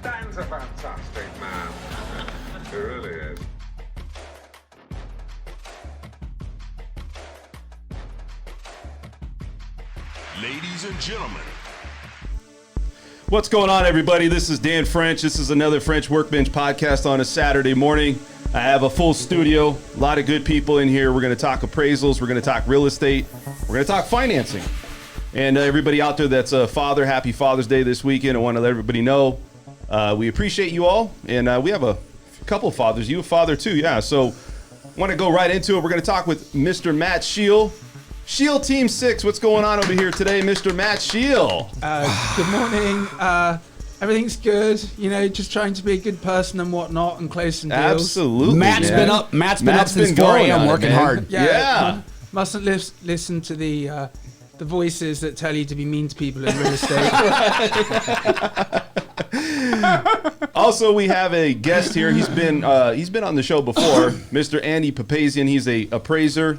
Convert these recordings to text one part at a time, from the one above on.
Dan's a fantastic man. He really is. Ladies and gentlemen. What's going on, everybody? This is Dan French. This is another French Workbench podcast on a Saturday morning. I have a full studio, a lot of good people in here. We're going to talk appraisals. We're going to talk real estate. We're going to talk financing. And everybody out there that's a father, happy Father's Day this weekend. I want to let everybody know we appreciate you all. And we have a couple of fathers. You a father too, yeah. So I want to go right into it. We're going to talk with Mr. Matt Scheel. Scheel Team 6, what's going on over here today, Mr. Matt Scheel? Good morning. Everything's good. You know, just trying to be a good person and whatnot and close some deals. Absolutely, Matt's man. been up since 4 a.m. working hard. Yeah. Mustn't listen to the voices that tell you to be mean to people in real estate. Also, we have a guest here. He's been on the show before, Mr. Andy Papazian. He's a appraiser.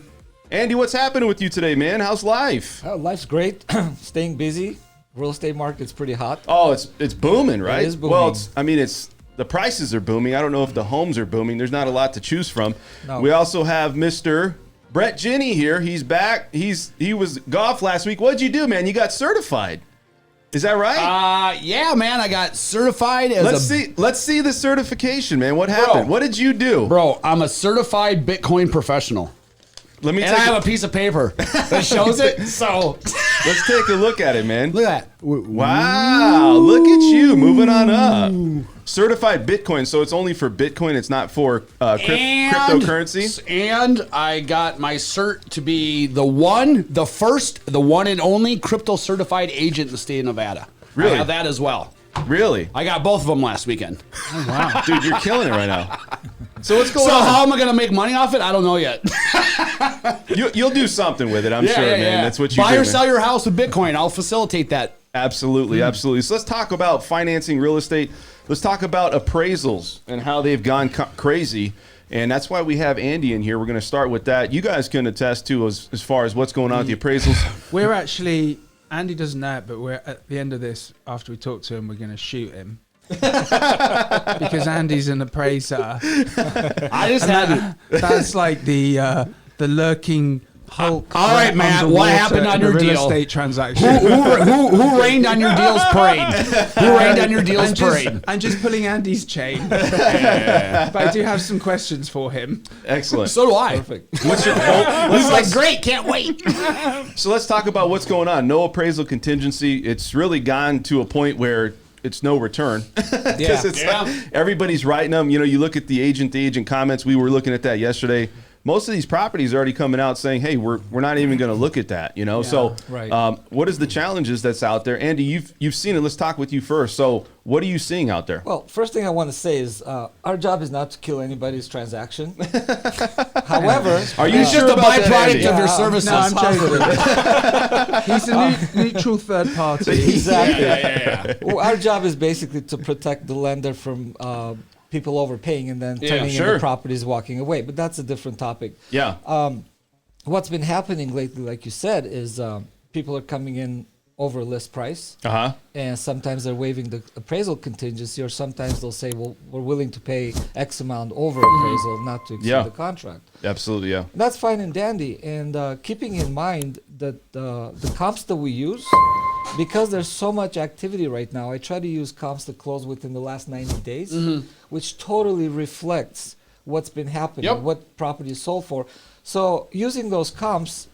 Andy, what's happening with you today, man? How's life? Life's great. Staying busy. Real estate market's pretty hot. Oh, it's booming, right? It is booming. Well, it's the prices are booming. I don't know if the homes are booming. There's not a lot to choose from. No. We also have Mr. Brett Ginney here. He's back. He was golf last week. What'd you do, man? You got certified. Is that right? Yeah, man, I got certified as Let's see the certification, man. What happened? What did you do? Bro, I'm a certified Bitcoin professional. Let me And I have a piece of paper that shows it. So let's take a look at it, man. look at that. Wow, look at you moving on up. Certified Bitcoin, so it's only for Bitcoin. It's not for cryptocurrency. And I got my cert to be the one and only crypto certified agent in the state of Nevada. Really? I have that as well. Really? I got both of them last weekend. Oh, wow. Dude, you're killing it right now. So what's going So on? how am I going to make money off it? I don't know yet. You'll do something with it, I'm sure, man. That's what you Buy do, or man. sell your house with Bitcoin. I'll facilitate that. Absolutely, absolutely. So let's talk about financing real estate. Let's talk about appraisals and how they've gone crazy. And that's why we have Andy in here. We're going to start with that. You guys can attest to as far as what's going on with the appraisals. We're actually, Andy doesn't know it, but we're at the end of this, after we talk to him, we're going to shoot him. Because Andy's an appraiser. I just had That's like the lurking Hulk. All right, Matt, what happened on your real deal? estate transaction? who rained on your deal's parade? Who rained on your deal's parade? I'm just pulling Andy's chain. But I do have some questions for him. Excellent. So do I. Perfect. What's your He's like, great, can't wait. So let's talk about what's going on. No appraisal contingency. It's really gone to a point where it's no return. Yeah. Like everybody's writing them. You know, you look at the agent comments. We were looking at that yesterday. Most of these properties are already coming out saying, hey, we're not even going to look at that, you know? So right. what is the challenges that's out there? Andy, you've seen it. Let's talk with you first. So what are you seeing out there? Well, first thing I want to say is our job is not to kill anybody's transaction. However, Are you It's sure just a about that, byproduct Andy? of your services. No, I'm joking. He's a neutral third party. Exactly. Yeah. Well, our job is basically to protect the lender from people overpaying and then turning sure. in the properties, walking away. But that's a different topic. Yeah. What's been happening lately, like you said, is people are coming in over list price. Uh-huh. And sometimes they're waiving the appraisal contingency, or sometimes they'll say, well, we're willing to pay X amount over appraisal, not to exceed Yeah. the contract. Absolutely, yeah. That's fine and dandy. And keeping in mind that the comps that we use, because there's so much activity right now, I try to use comps that close within the last 90 days, which totally reflects what's been happening, Yep. what property is sold for. So using those comps,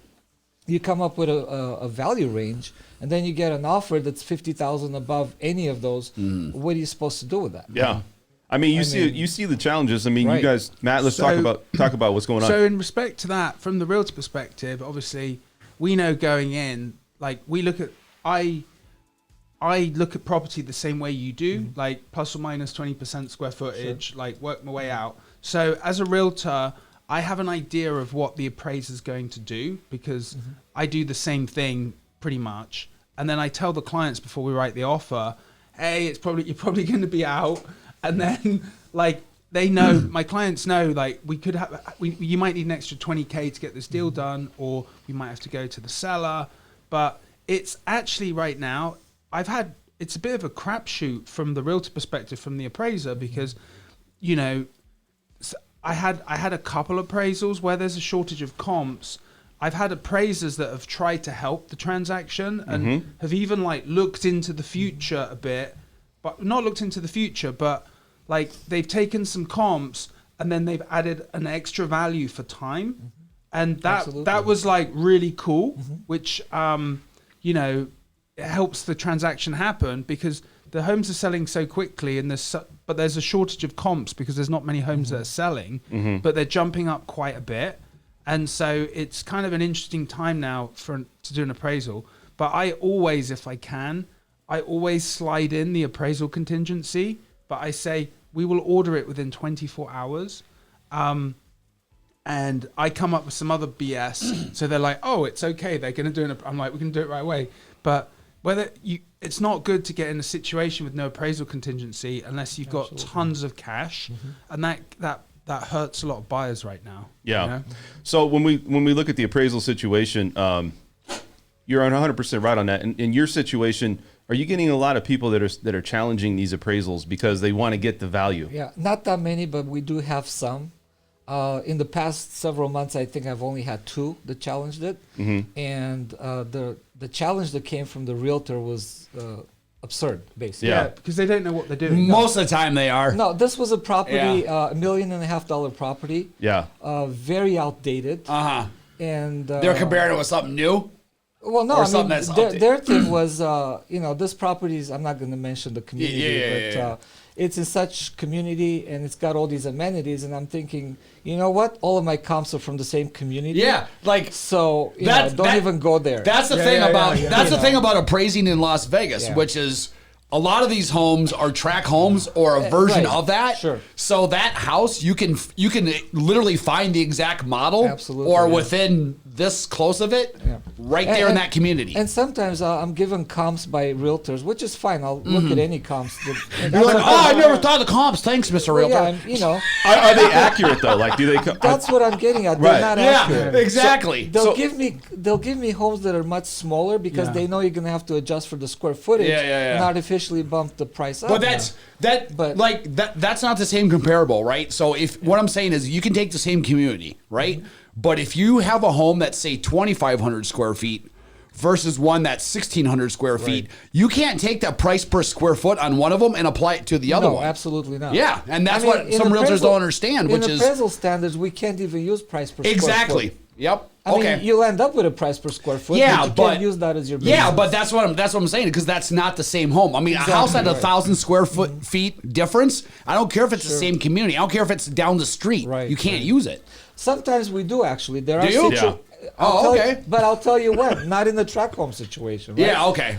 you come up with a value range, and then you get an offer that's 50,000 above any of those. What are you supposed to do with that? Yeah. I mean, you see the challenges. I mean, Right. you guys, Matt, let's talk about what's going on. So in respect to that, from the realtor perspective, obviously, we know going in, like we look at, I look at property the same way you do, like plus or minus 20% square footage, like work my way out. So as a realtor, I have an idea of what the appraiser's going to do because I do the same thing pretty much. And then I tell the clients before we write the offer, hey, you're probably going to be out. And then like they know, my clients know, like you might need an extra 20K to get this deal done, or we might have to go to the seller. But it's actually right now, I've had it's a bit of a crapshoot from the realtor perspective, from the appraiser, because, you know, I had a couple appraisals where there's a shortage of comps. I've had appraisers that have tried to help the transaction and have even like looked into the future a bit, but not looked into the future, but like they've taken some comps and then they've added an extra value for time. And that was like really cool, which, you know, it helps the transaction happen because the homes are selling so quickly and but there's a shortage of comps because there's not many homes that are selling, but they're jumping up quite a bit. And so it's kind of an interesting time now to do an appraisal. But I always, if I can, I always slide in the appraisal contingency, but I say, we will order it within 24 hours. And I come up with some other BS. So they're like, oh, it's okay. They're going to do it. I'm like, we can do it right away. But it's not good to get in a situation with no appraisal contingency unless you've got tons of cash. And that hurts a lot of buyers right now. Yeah. You know? So when we look at the appraisal situation, you're 100% right on that. In your situation, are you getting a lot of people that are challenging these appraisals because they want to get the value? Yeah, not that many, but we do have some. In the past several months, I think I've only had 2 that challenged it, and the challenge that came from the realtor was absurd, basically. Yeah, because they don't know what they're doing. Most of the time they are. No, this was a property, $1.5 million property. Yeah. Very outdated. And They're comparing it with something new. Well, no, Or I mean, something that's their thing was, you know, this property is, I'm not going to mention the community, but it's in such community and it's got all these amenities. And I'm thinking, you know what? All of my comps are from the same community. Yeah, like so, you know, don't even go there. That's the thing about that's the thing about appraising in Las Vegas, which is a lot of these homes are track homes or a version of that. Sure. So that house, you can literally find the exact model, or within this close of it, right there in that community. And sometimes I'm given comps by realtors, which is fine. I'll look at any comps. You're like, oh, I never thought of the comps. Thanks, Mr. Realtor. Yeah, you know, Are they accurate though? Like, do they? that's what I'm getting at. They're not accurate. Exactly. They'll give me homes that are much smaller because they know you're gonna have to adjust for the square footage and artificially bump the price up. But that's not the same comparable, right? So if what I'm saying is you can take the same community, right? But if you have a home that's say 2,500 square feet versus one that's 1,600 square feet, you can't take that price per square foot on one of them and apply it to the other one. No, absolutely not. Yeah, and that's what some realtors don't understand, which is appraisal standards, we can't even use price per square foot. exactly. Yep. I mean, you'll end up with a price per square foot. Yeah, but you can't use that as your business. Yeah, but that's what I'm saying, because that's not the same home. I mean, a house at 1,000 square feet difference. I don't care if it's the same community. I don't care if it's down the street. Right, you can't use it. Sometimes we do actually. There Do are you? situations. Okay. But I'll tell you when. Not in the track home situation. Right? Yeah. Okay.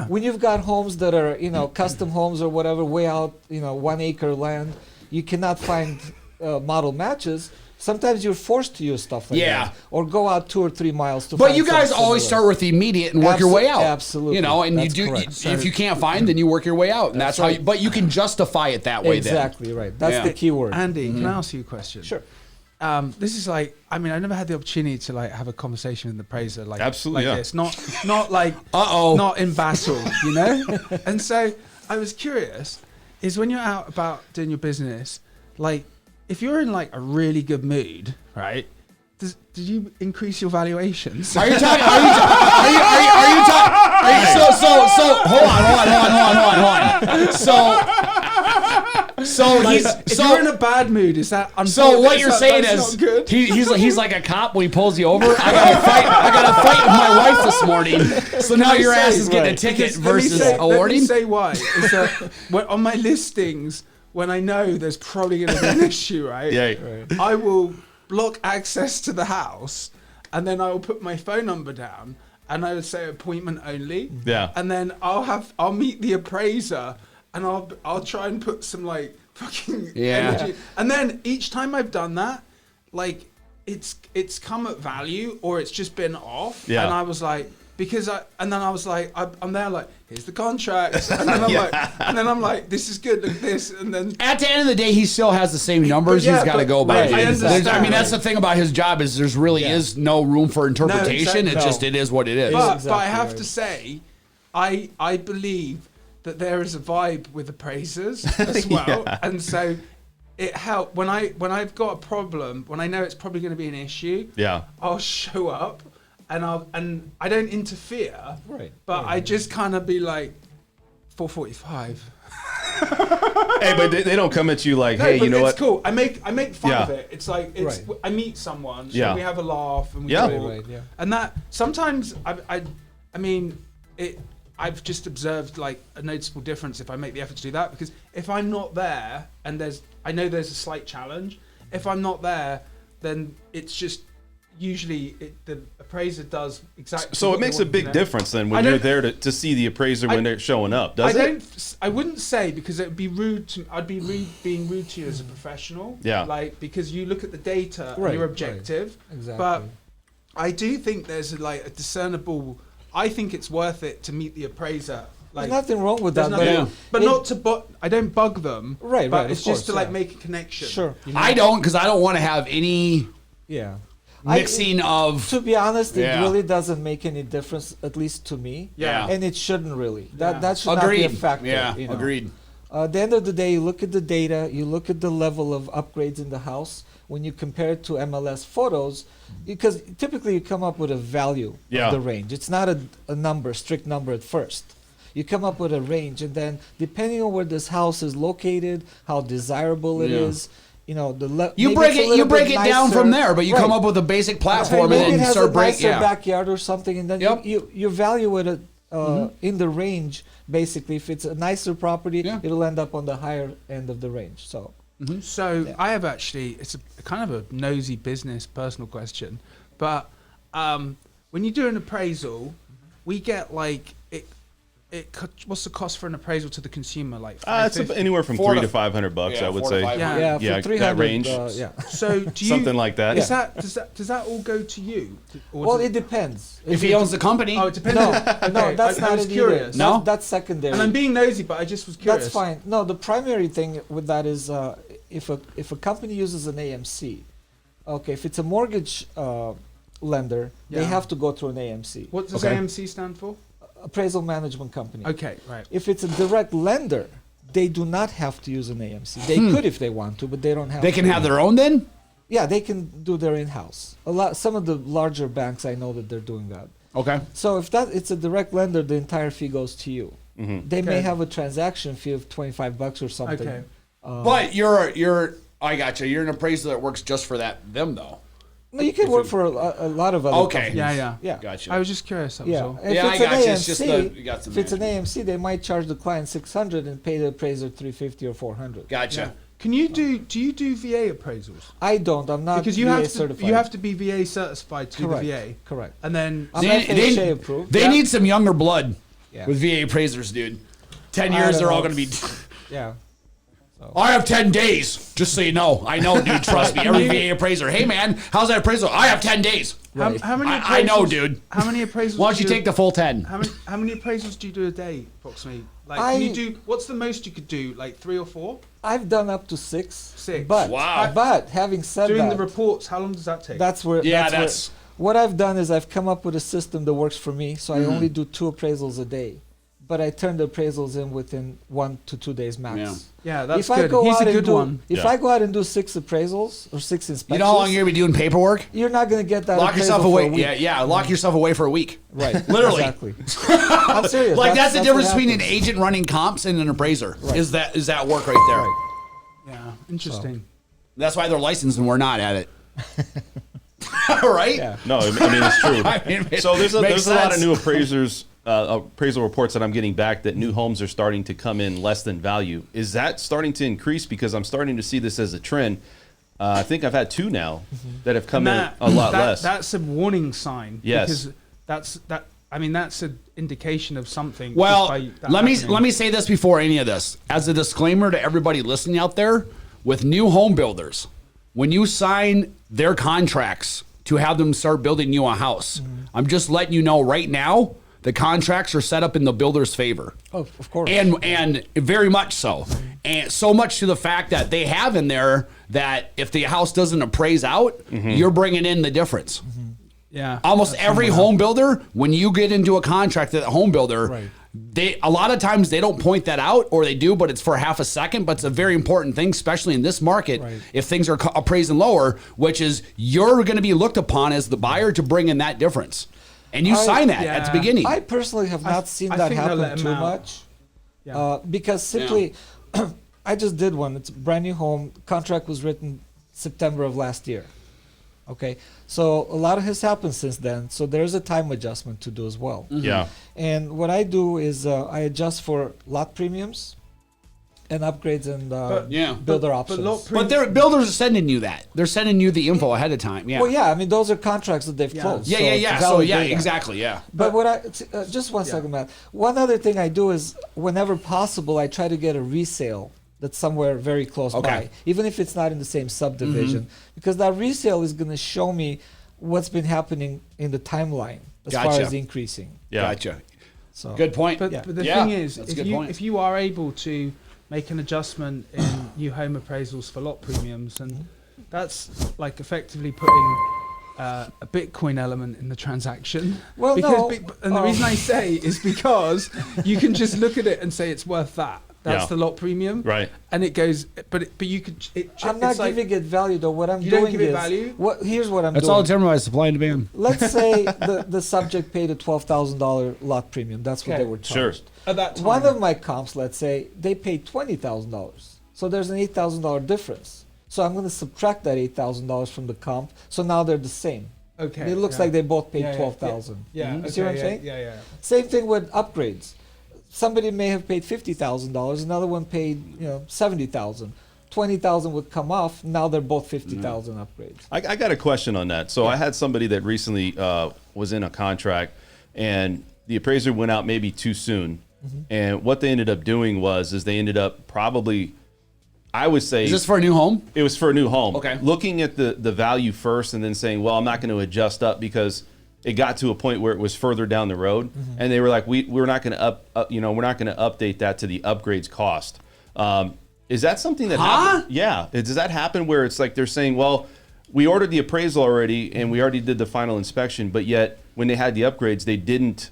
When you've got homes that are, you know, custom homes or whatever, way out, you know, 1 acre land, you cannot find model matches. Sometimes you're forced to use stuff like that, or go out 2 or 3 miles to. But find you guys always start with the immediate and work your way out. Absolutely, you know, and that's you do. correct. If you can't find, then you work your way out, and that's how. But you can justify it that way. Exactly right. That's the key word. Andy, can I ask you a question? Sure. This is like, I mean, I never had the opportunity to like have a conversation with the appraiser like Absolutely, like this. Not like not in battle, you know. And so I was curious, is when you're out about doing your business, like if you're in like a really good mood, right? Did you increase your valuations? Are you talking? Are you talking? So hold on. So Like, he's if you're in a bad mood, is that so what you're saying that's is not good? he's like a cop when he pulls you over. I got to fight with my wife this morning. So now your ass is getting a ticket versus a warning. Let me say why. Is that on my listings, when I know there's probably going to be an issue, right? I will block access to the house, and then I will put my phone number down, and I would say appointment only. Yeah. And then I'll meet the appraiser, and I'll try and put some like fucking energy. And then each time I've done that, like it's come at value or it's just been off. Yeah. And I was like, I'm there like, here's the contract, and then I'm like, this is good, look at this, and then at the end of the day, he still has the same numbers. He's got to go by. I mean, that's the thing about his job is there's really is no room for interpretation. It is what it is. But I have to say, I believe that there is a vibe with appraisers as well, and so it helped when I've got a problem, when I know it's probably going to be an issue. Yeah. I'll show up, and I don't interfere. Right. But I just kind of be like 445. Hey, but they don't come at you like, hey, but you know it's what? cool. I make fun of Yeah. it. It's like I meet someone, so Yeah. we have a laugh and we Yeah. talk. Right, yeah. And that sometimes I mean it. I've just observed like a noticeable difference if I make the effort to do that, because if I'm not there and I know there's a slight challenge. If I'm not there, then it's just usually the appraiser does exactly. So what it they makes a want, big difference then when I you're don't- there to see the appraiser when they're showing up, does it? I wouldn't say, because it would be rude to. I'd be being rude to you as a professional. Yeah. Like, because you look at the data Right, and you're right. objective. Exactly. But I do think there's a discernible. I think it's worth it to meet the appraiser. Like, There's nothing wrong with there's that. nothing, but it- not to. I don't bug them. Right, But right, it's of just to course, like yeah. make a connection. Sure. you know? I don't, because I don't want to have any Yeah. mixing of. To be honest, Yeah. it really doesn't make any difference, at least to me. Yeah. And it shouldn't really. Yeah. That should Agreed. not be a factor. Yeah, you know. agreed. At the end of the day, you look at the data, you look at the level of upgrades in the house. When you compare it to MLS photos, because typically you come up with a value Yeah. of the range. It's not a number, strict number at first. You come up with a range, and then depending on where this house is located, how desirable it Yeah. is, you know, You maybe break it's a it. You little break bit it down from nicer. there, but you Right. come up with a basic platform Maybe and it then has start a break. nicer Yeah. backyard or something, and then Yep. you value it in the range. Basically, if it's a nicer property, Yeah. it'll end up on the higher end of the range. So So Yeah. I have actually, it's a kind of a nosy business personal question, but when you do an appraisal, we get like what's the cost for an appraisal to the consumer? Like It's $550? anywhere from $400 $300 to $500, Yeah, I would $400 to say. $500. Yeah. yeah, Yeah, for that 300, range. yeah. So do you, Something like that. Is that does that all go to you? Or Well, does- it depends. If he owns the company, oh, it depends. No, Okay, no, that's I not was it curious. either. No? That's secondary. And I'm being nosy, but I just was curious. That's fine. No, the primary thing with that is if a company uses an AMC, okay, if it's a mortgage lender, they Yeah. have to go through an AMC, What does Okay. AMC stand for? appraisal management company. Okay, right. If it's a direct lender, they do not have to use an AMC. They could if they want to, but they don't have. they can to. have their own then. Yeah, they can do their in-house. Some of the larger banks, I know that they're doing that. Okay. So if it's a direct lender, the entire fee goes to you. They may Okay. have a transaction fee of $25 or something. Okay. But you're. I got you. You're an appraiser that works just for them though. No, you can work for a lot of other Okay. companies. Yeah. Yeah. Gotcha. I was just curious. That was Yeah. all. If Yeah, it's I an got you. AMC, It's just you got some if it's an management. AMC, they might charge the client $600 and pay the appraiser $350 or $400. Gotcha. Yeah. Can you do you do VA appraisals? I don't. I'm not Because you VA have to certified. you have to be VA certified to correct. do the VA, Correct. and then I'm They- FHA they- approved. They Yeah. need some younger blood Yeah. with VA appraisers, dude. 10 I years, don't they're all know. going to be. Yeah. I have 10 days, just so you know. I know, dude. Trust me. Every VA appraiser. Hey, man, how's that appraisal? I have 10 days. Right. how many? I know, appraisals- dude. How many appraisals? Why don't do you take the full 10? How many appraisals do you do a day, approximately? Like, I- can you do? What's the most you could do? Like 3 or 4? I've done up to 6. 6. But Wow. But having said Doing that, the reports, how long does that take? that's where. Yeah, that's where- that's- what I've done is I've come up with a system that works for me. So I Mm-hmm. only do 2 appraisals a day, but I turn the appraisals in within 1 to 2 days max. Yeah. yeah, that's if I good. go He's out a and good do, one. If Yeah. I go out and do 6 appraisals or 6 inspections, You know how long you're going to be doing paperwork? you're not going to get that. Lock yourself appraisal for a away. week. Yeah, lock yourself away for a week. Right. Literally. Exactly. I'm serious. Like that's the what difference between an happens. agent running comps and an appraiser. Right. Is that work right there? Right. Yeah, interesting. That's why they're licensed and we're not at it. Right? Yeah. No, I mean, it's true. I mean, it So there's makes a lot of sense. new appraisal reports that I'm getting back that new homes are starting to come in less than value. Is that starting to increase? Because I'm starting to see this as a trend. I think I've had 2 now that have come in a lot less. That's a warning sign. Yes. Because that's an indication of something. Well, just by that let happening. me say this before any of this. As a disclaimer to everybody listening out there, with new home builders, when you sign their contracts to have them start building you a house, I'm just letting you know right now, the contracts are set up in the builder's favor. Oh, of course. And very much so. And so much to the fact that they have in there that if the house doesn't appraise out, you're bringing in the difference. Yeah. Almost That's every someone else. home builder, when you get into a contract with a home builder, Right. a lot of times they don't point that out, or they do, but it's for half a second. But it's a very important thing, especially in this market, Right. if things are appraising lower, which is you're going to be looked upon as the buyer to bring in that difference. And you sign that at the beginning. I personally have not seen I that think they'll let happen him too out. much. Yeah. Because simply, I just did one. It's a brand new home. Contract was written September of last year. Okay, so a lot has happened since then. So there's a time adjustment to do as well. Yeah. And what I do is I adjust for lot premiums and upgrades and builder options. But their builders are sending you that. They're sending you the info ahead of time. Yeah. Well, yeah, I mean those are contracts that they've closed. Yeah, so yeah, it's yeah. a So valid yeah, data. exactly. Yeah. But what just one second, Matt. One other thing I do is whenever possible, I try to get a resale that's somewhere very close by, even if it's not in the same subdivision, because that resale is going to show me what's been happening in the timeline as far Gotcha. as increasing. Yeah. Gotcha. So Good point. But, Yeah. but the Yeah, thing is, that's a good point. if you are able to make an adjustment in new home appraisals for lot premiums, and that's like effectively putting a Bitcoin element in the transaction. Well, because no, and the reason I say is because you can just look at it and say it's worth that. That's Yeah. the lot premium, Right. And it goes, but you could. I'm not it's like, giving it value though. What I'm You doing don't give it is value? here's what I'm That's doing. all determined by supply and demand. Let's say the subject paid a $12,000 lot premium. That's what Okay. they were Sure. charged. at that time. One of my comps, let's say, they paid $20,000. So there's an $8,000 difference. So I'm going to subtract that $8,000 from the comp. So now they're the same. Okay, It looks yeah. like they both paid Yeah, yeah, $12,000. Yeah, You okay, see what I'm yeah, saying? Yeah, yeah. Same thing with upgrades. Somebody may have paid $50,000. Another one paid, $70,000. $20,000 would come off. Now they're both $50,000 upgrades. I got a question on that. So I had somebody that recently was in a contract, and the appraiser went out maybe too soon. And what they ended up doing is they ended up probably, I would say, Is this for a new home? it was for a new home. Okay. Looking at the value first and then saying, well, I'm not going to adjust up because it got to a point where it was further down the road, and they were like, we're not going to we're not going to update that to the upgrades cost. Is that something that happens? Yeah. Does that happen where it's like they're saying, well, we ordered the appraisal already and we already did the final inspection, but yet when they had the upgrades, they didn't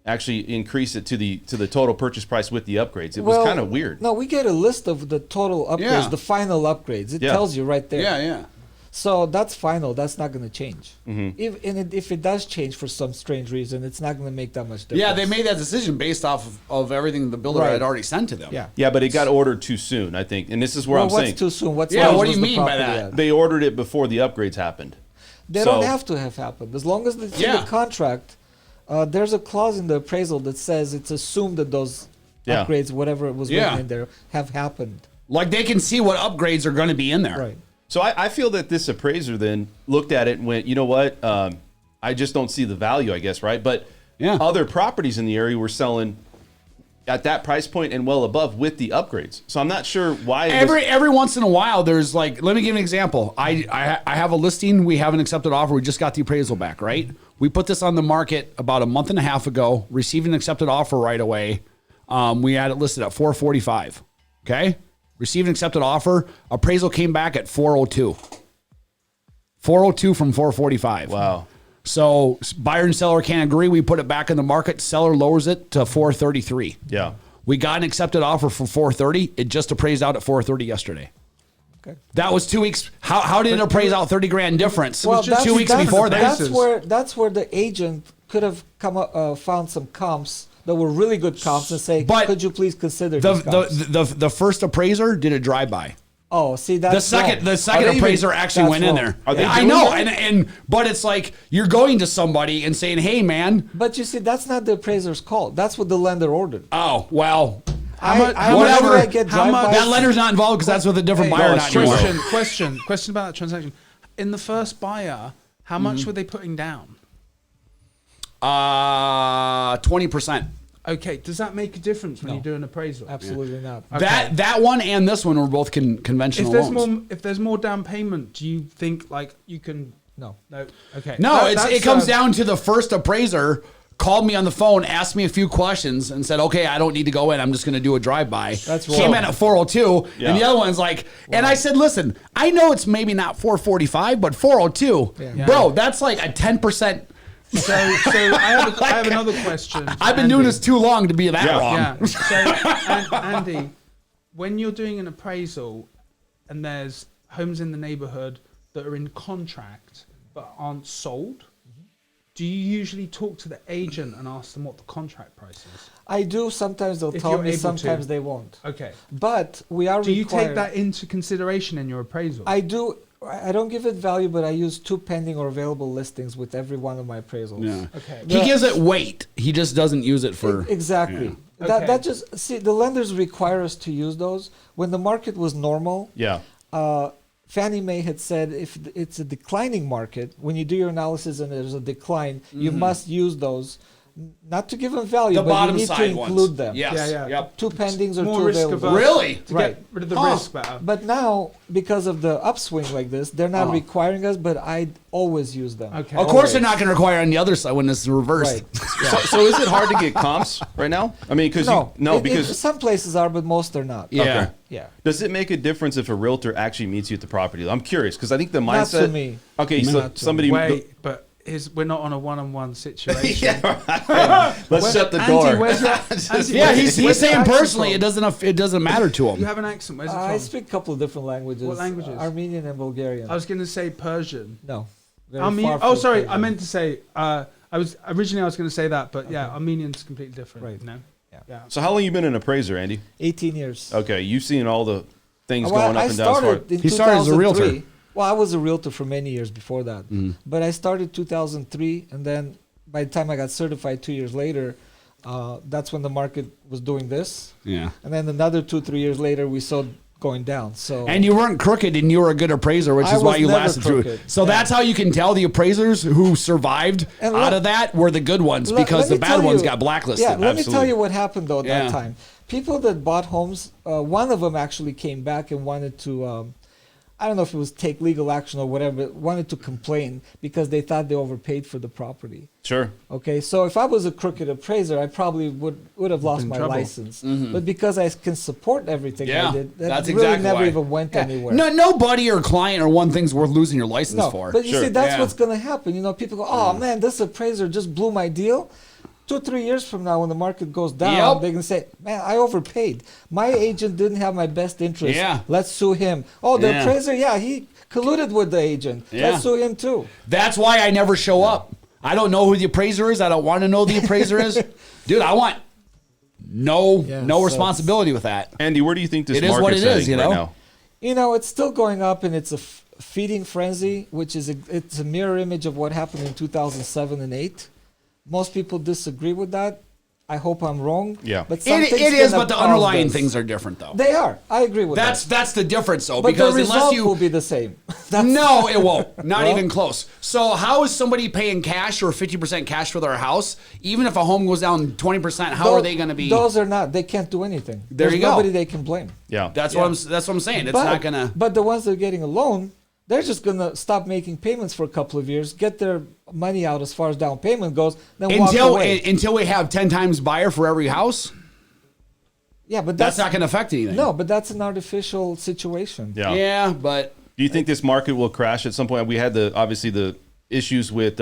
actually increase it to the total purchase price with the upgrades. It was kind of weird. No, we get a list of the total upgrades, Yeah. the final upgrades. It Yeah. tells you right there. Yeah, yeah. So that's final. That's not going to change. Mm-hmm. If it does change for some strange reason, it's not going to make that much difference. Yeah, they made that decision based off of everything the builder Right. had already sent to them. Yeah. Yeah, but it got ordered too soon, I think. And this is where Well, I'm what's saying too soon? What's Yeah, age what do was you the mean by property that? at? they ordered it before the upgrades happened. They So- don't have to have happened. As long as it's in Yeah. the contract, there's a clause in the appraisal that says it's assumed that those Yeah. upgrades, whatever was Yeah. written in there, have happened. Like they can see what upgrades are going to be in there. Right. So I feel that this appraiser then looked at it and went, you know what? I just don't see the value, I guess, right? But Yeah. other properties in the area were selling at that price point and well above with the upgrades. So I'm not sure why. Every once in a while, there's like, let me give an example. I have a listing. We have an accepted offer. We just got the appraisal back, right? We put this on the market about a month and a half ago. Received an accepted offer right away. We had it listed at 445. Okay, received an accepted offer. Appraisal came back at 402. 402 from 445. Wow. So buyer and seller can't agree. We put it back in the market. Seller lowers it to 433. Yeah. We got an accepted offer for 430. It just appraised out at 430 yesterday. Okay. That was 2 weeks. How did it appraise out 30 grand difference? Well, 2 weeks before that. That's where the agent could have found some comps that were really good comps and say, But could you please consider these comps? The first appraiser did a drive by. Oh, see, that's The second appraiser actually that's went in wrong. there. Are they I doing know, that? but it's like you're going to somebody and saying, "Hey, man." But you see, that's not the appraiser's call. That's what the lender ordered. Oh well. Whenever I get drive-bys- That lender's not involved because that's with a different buyer. no, Not sure. anymore. Question about that transaction. In the first buyer, how much were they putting down? 20%. Okay, does that make a difference when you do an appraisal? Absolutely not. Okay. That one and this one were both conventional loans. If there's more down payment, do you think like you can? No. No. Okay. No, That's, it comes down to the first appraiser called me on the phone, asked me a few questions, and said, okay, I don't need to go in. I'm just going to do a drive-by. That's Came wrong. in at 402, Yeah. and the other one's like, and I said, listen, I know it's maybe not 445, but 402. Yeah. Bro, that's like a 10%. So I have another question. I've been doing this too long to be that Yeah. wrong. Yeah. So, Andy, when you're doing an appraisal and there's homes in the neighborhood that are in contract but aren't sold, do you usually talk to the agent and ask them what the contract price is? I do. Sometimes they'll If tell you're me. able Sometimes to. they won't. Okay. But we are Do you required. take that into consideration in your appraisal? I do. I don't give it value, but I use 2 pending or available listings with every one of my appraisals. Yeah. Okay. He gives it weight. He just doesn't use it for. Exactly. Yeah. That Okay. that just see the lenders require us to use those when the market was normal. Yeah. Fannie Mae had said if it's a declining market, when you do your analysis and there's a decline, you must use those, not to give them value, The but you bottom need side to ones. include them. Yes. Yeah, yeah. Yep. 2 pendings or More 2 risk available. averse. Really? To Right. get rid of the Huh. risk better. But now, because of the upswing like this, they're not requiring us, but I always use them. Okay. Of course, they're not going to require on the other side when it's reversed. Right. So is it hard to get comps right now? I mean, because because some places are, but most are not. Yeah. Okay. Yeah. does it make a difference if a realtor actually meets you at the property? I'm curious because I think the Not mindset. to me. Okay, so Not to somebody. Wait, but we're not on a one-on-one situation. Let's shut the Andy, door. where's your, Andy, Yeah, where's he's your saying accent personally, from? it doesn't matter to You him. have an accent. Where's it I from? speak a couple of different languages. What languages? Armenian and Bulgarian. I was going to say Persian. No. Very Armenian. far Oh, from sorry. Persian. I meant to say. I was going to say that, but yeah, Armenian's completely different. Right. No. Yeah. Yeah. So how long you been an appraiser, Andy? 18 years. Okay, you've seen all the things Well, going up I and down. As far- started in He started as a 2003. realtor. Well, I was a realtor for many years before that. But I started 2003, and then by the time I got certified 2 years later, that's when the market was doing this. Yeah. And then another 2-3 years later, we saw it going down. So And you weren't crooked, and you were a good appraiser, which I is why was you never lasted through. crooked. So Yeah. that's how you can tell the appraisers who survived And out let- of that were the good ones Let- because let the me bad tell ones you- got blacklisted. Yeah, let me Absolutely. tell you what happened though at Yeah. that time. People that bought homes, one of them actually came back and wanted to, I don't know if it was take legal action or whatever, but wanted to complain because they thought they overpaid for the property. Sure. Okay, so if I was a crooked appraiser, I probably would have lost in my trouble. license. But because I can support everything Yeah, I did, that that's really exactly never why. even went Yeah. anywhere. No buddy or client or one thing's worth losing your license No, for. but you Sure. see, that's Yeah. what's going to happen. You know, people go, "Oh man, this appraiser just blew my deal." 2-3 years from now, when the market goes down, Yep. they can say, "Man, I overpaid. My agent didn't have my best interest. Yeah. Let's sue him." Oh, the Yeah. appraiser, yeah, he colluded with the agent. Yeah. Let's sue him too. That's why I never show up. I don't know who the appraiser is. I don't want to know who the appraiser is. Dude, I want no Yeah, no so responsibility with that. Andy, where do you think this It is market's what it is, heading you right know? now? You know, it's still going up, and it's a feeding frenzy, which is it's a mirror image of what happened in 2007 and 8. Most people disagree with that. I hope I'm wrong. Yeah. but It something's is, gonna but the cause underlying this. things are different, though. They are. I agree with that. That's the difference, though, But because the unless result you will be the same. That's- no, it won't. Not Well- even close. So how is somebody paying cash or 50% cash for their house? Even if a home goes down 20%, how are they going to be? Those are not. They can't do anything. There There's you go. nobody they can blame. Yeah. That's Yeah. what I'm saying. It's but, not going to. But the ones that are getting a loan, they're just gonna stop making payments for a couple of years, get their money out as far as down payment goes, then walk away. Until we have 10 times buyer for every house, Yeah, but that's not going to affect anything. No, but that's an artificial situation. Yeah. Yeah, but Do you think this market will crash at some point? We had obviously the issues with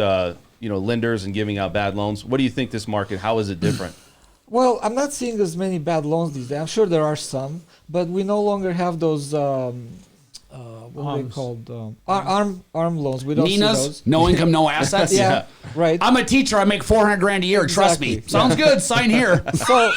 lenders and giving out bad loans. What do you think this market? How is it different? Well, I'm not seeing as many bad loans these days. I'm sure there are some, but we no longer have those. What are they Arms. called? Arm loans. We don't see Nina's, those. no income, no assets. Yeah, right. I'm a teacher. I make $400,000 a year. Trust me. Exactly. Sounds good. Sign here. So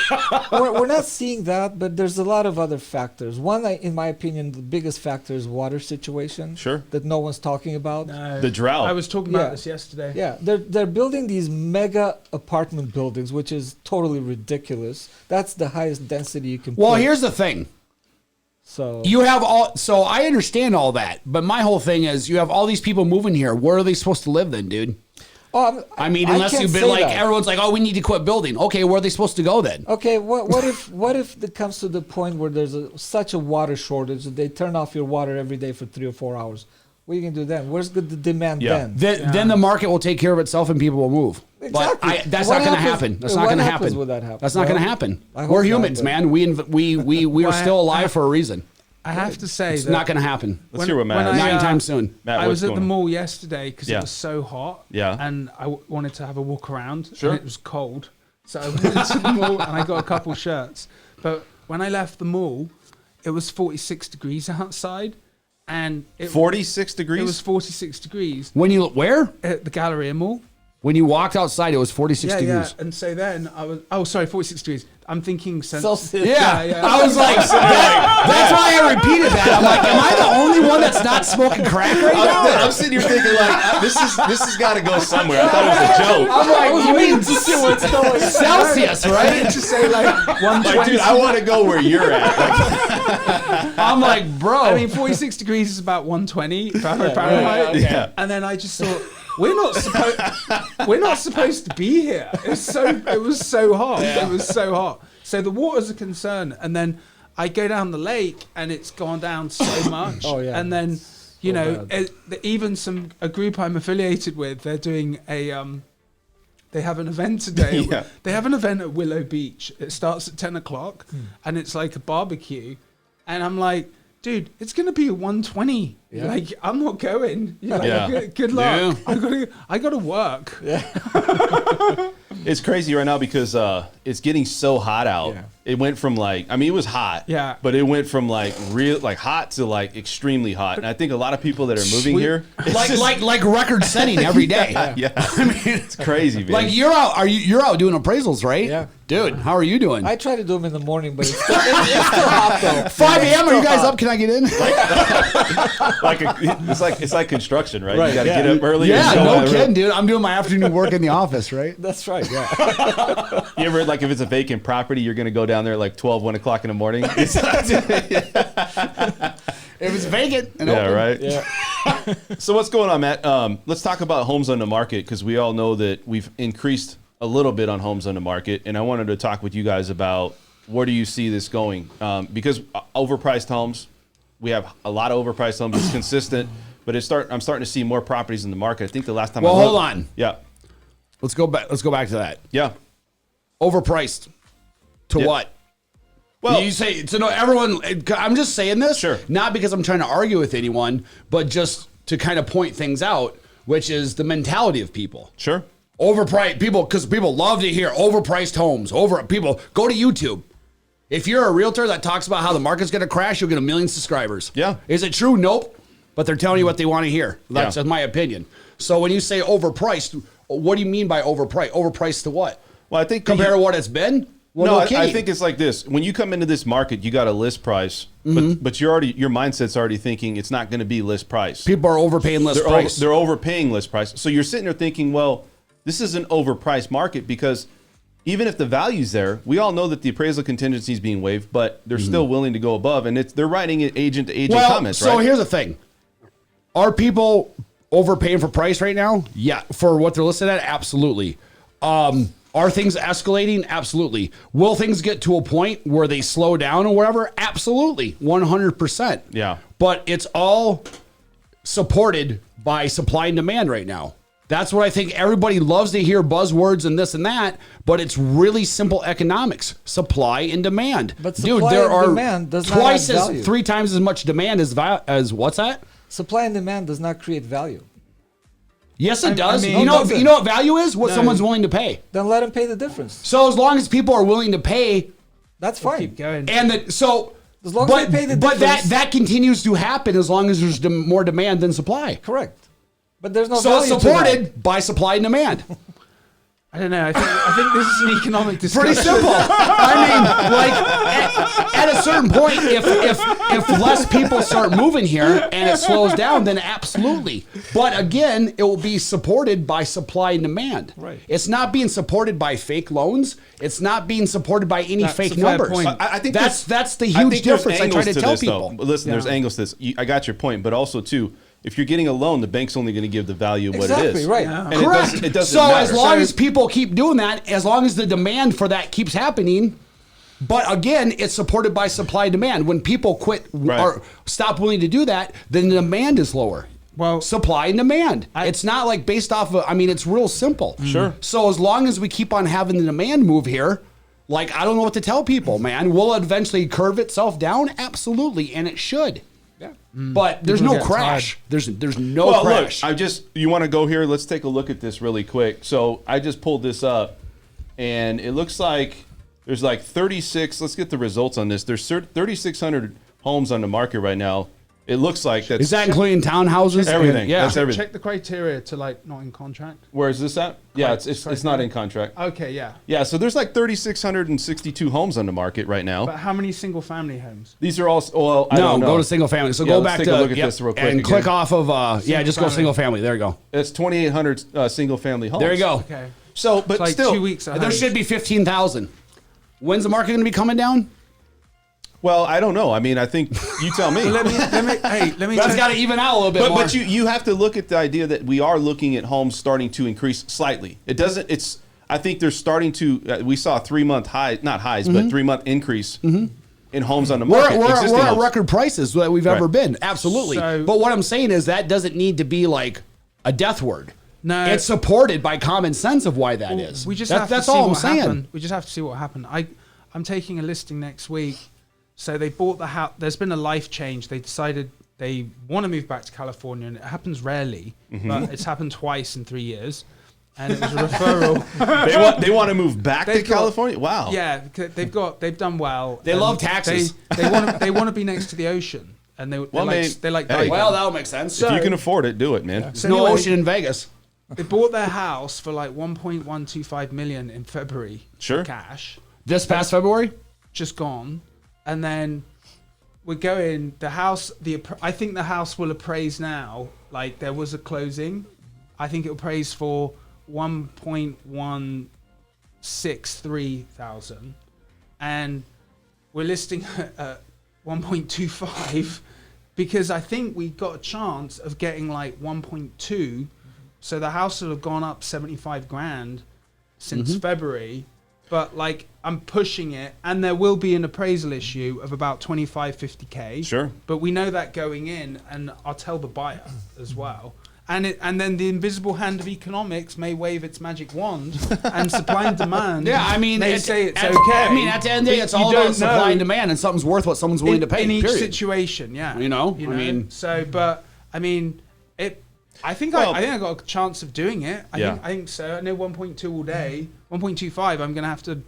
we're not seeing that, but there's a lot of other factors. One, in my opinion, the biggest factor is water situation. Sure. That no one's talking about. No. The drought. I was talking about Yeah. this yesterday. Yeah, they're building these mega apartment buildings, which is totally ridiculous. That's the highest density you can. Well, put. here's the thing. So You have all, so I understand all that, but my whole thing is you have all these people moving here. Where are they supposed to live then, dude? I mean, unless can't you've been say like, that. everyone's like, oh, we need to quit building. Okay, where are they supposed to go then? Okay, what if it comes to the point where there's such a water shortage that they turn off your water every day for 3 or 4 hours? What are you gonna do then? Where's the demand Yeah. then? Then the market will take care of itself and people will move. Exactly. But that's What not going to happens- happen. That's what not going to happens happen. when that happens? That's not going to Well, happen. I hope We're not, humans, but- man. We are still alive for a reason. I have to say It's that not going to happen. Let's hear what Matt when has. I, Not anytime soon. Matt, I what's was at going the on? mall yesterday because Yeah. it was so hot. Yeah. And I wanted to have a walk around. Sure. And it was cold. So I went into the mall and I got a couple shirts. But when I left the mall, it was 46 degrees outside. And 46 degrees? It was 46 degrees When you where? at the Galleria Mall. When you walked outside, it was 46 Yeah, degrees. yeah. And so then I was, 46 degrees. I'm thinking Celsius. Yeah, I was like, that's why I repeated that. I'm like, am I the only one that's not smoking crack right now? I'm sitting here thinking like this has got to go somewhere. I thought it was a joke. I'm like, you mean what's going on. Celsius, right? to say like 120. Like, dude, I want to go where you're at. Like, I'm like, bro. I mean, 46 degrees is about 120 Fahrenheit. yeah. And then I just thought, we're not supposed to be here. It was so hot. It was so hot. So the water's a concern. And then I go down the lake and it's gone down so much. Oh, yeah. And then, bad. even a group I'm affiliated with, they're doing they have an event today. Yeah. They have an event at Willow Beach. It starts at 10 o'clock and it's like a barbecue. And I'm like, dude, it's going to be a 120. Yeah. Like, I'm not going. You're like, Yeah. good luck. Yeah. I gotta work. It's crazy right now because it's getting so hot out. Yeah. It went from like, I mean, it was hot. Yeah. But it went from like hot to like extremely hot. And I think a lot of people that are moving Sweet. here, it's like just- like record setting every day. yeah. I mean, it's crazy, man. Like you're out doing appraisals, right? Yeah. Dude, how are you doing? I try to do them in the morning, but it's still hot though. 5 a.m. Are you guys up? Can I get in? it's like construction, right? Right, You got to yeah. get up early. Yeah, and go no out. kidding, dude. I'm doing my afternoon work in the office, right? That's right. Yeah. You ever like if it's a vacant property, you're gonna go down there like 12, 1 o'clock in the morning. It's If it's vacant and yeah, open. right. Yeah. So what's going on, Matt? Let's talk about homes on the market because we all know that we've increased a little bit on homes on the market, and I wanted to talk with you guys about where do you see this going? Because overpriced homes, we have a lot of overpriced homes. It's consistent, but I'm starting to see more properties in the market. I think the last time. Well, I looked, hold on. Yeah, Let's go back to that. yeah. Overpriced. To Yeah. what? Well, You say to know everyone. I'm just saying this, Sure. not because I'm trying to argue with anyone, but just to kind of point things out, which is the mentality of people. sure. Overpriced people, because people love to hear overpriced homes. People go to YouTube. If you're a realtor that talks about how the market's going to crash, you'll get 1 million subscribers. Yeah. Is it true? Nope. But they're telling you what they want to hear. That's Yeah. my opinion. So when you say overpriced, what do you mean by overpriced? Overpriced to what? Well, I think Compare to what it's been? Well, no, no I kidding. think it's like this. When you come into this market, you got a list price, but your mindset's already thinking it's not going to be list price. people are overpaying list They're, price. they're overpaying list price. So you're sitting there thinking, well, this is an overpriced market because even if the value's there, we all know that the appraisal contingency is being waived, but they're still willing to go above, and they're writing it agent to agent comments, so right? here's the thing. Are people overpaying for price right now? Yeah. For what they're listed at? Absolutely. Are things escalating? Absolutely. Will things get to a point where they slow down or whatever? Absolutely. 100%. Yeah. But it's all supported by supply and demand right now. That's what I think everybody loves to hear buzzwords and this and that, but it's really simple economics, supply and demand. But supply and demand does not twice add as value. 3 times as much demand as what's that? Supply and demand does not create value. Yes, it does. mean- you know doesn't. what value is? What No. someone's willing to pay. Then let them pay the difference. So as long as people are willing to pay, That's fine. Keep going. and that so. As long as but they pay the but difference. that continues to happen as long as there's more demand than supply. Correct. But there's no So it's value to that. supported by supply and demand. I don't know. I think this is an economic discussion. Pretty simple. I mean, like at a certain point, if less people start moving here and it slows down, then absolutely. But again, it will be supported by supply and demand. Right. It's not being supported by fake loans. It's not being supported by any That's fake a fair numbers. point. I think that's the I huge think there's difference. I try angles to tell this, though. people. But listen, there's Yeah. angles to this. I got your point, but also too, if you're getting a loan, the bank's only going to give the value of what it Exactly, is. right. Yeah. And Correct. It doesn't so matter. as long as people keep doing that, as long as the demand for that keeps happening, but again, it's supported by supply and demand. When people quit Right. or stop willing to do that, then the demand is lower. Well, supply and demand. It's not like based off of, I mean, it's real simple. Sure. So as long as we keep on having the demand move here, like, I don't know what to tell people, man. Will it eventually curve itself down? Absolutely. And it should. Yeah. But there's People no get crash. There's no crash. Look, you want to go here? Let's take a look at this really quick. So I just pulled this up, and it looks like there's like 36. Let's get the results on this. There's 3,600 homes on the market right now. It looks like that's Is that including townhouses? everything. Yeah. That's everything. check the criteria to like not in contract. Where is this at? Yeah, it's not in contract. Okay, yeah. Yeah, so there's like 3,662 homes on the market right now. But how many single family homes? These are all well. I No, don't know. go to single family. So Yeah, go let's back take to a look at this real quick and again. click off of just go family. single family. There you go. It's 2,800 single family homes. There you go. Okay. So, but It's like still, 2 weeks ahead. There should be 15,000. When's the market going to be coming down? well, I don't know. I mean, I think you tell me. let me That's tell- got to even out a little bit more. But you have to look at the idea that we are looking at homes starting to increase slightly. It doesn't. It's. I think they're starting to. We saw a 3-month high, not highs, but 3-month increase in homes on the market. We're existing at homes. record prices that we've ever Right. been. Absolutely. So- but what I'm saying is that doesn't need to be like a death word. No. It's supported by common sense of why that is. We just That- have that's to see all I'm what saying. happened. We just have to see what happened. I'm taking a listing next week. So they bought the house. There's been a life change. They decided they want to move back to California, and it happens rarely, but it's happened twice in 3 years. And it was a referral. They want to move back to They've got- California. Wow. Yeah, they've done well. They and love taxes. They want to be next to the ocean, and they Well, like man, they like hey. diving. Well, that'll make sense. If you can afford it, do it, man. So no anyway, ocean in Vegas. They bought their house for like 1.125 million in February. Sure. Cash. This past February? Just gone, and then we're going the house. I think the house will appraise now. Like there was a closing. I think it will appraise for 1.163 thousand, and we're listing at 1.25 because I think we got a chance of getting like 1.2. So the house will have gone up 75 grand since February. But like I'm pushing it, and there will be an appraisal issue of about 25-50K. Sure. But we know that going in, and I'll tell the buyer as well. And then the invisible hand of economics may wave its magic wand, and supply and demand. Yeah, I mean, they say it's okay. I mean, at the end of the day, it's You all don't about supply know and demand, and something's worth what someone's willing to pay. in each period. situation. Yeah, You know, I mean- so. But I mean, it. I think Well- I got a chance of doing it. Yeah. I think so. I know 1.2 all day. 1.25. I'm gonna have to,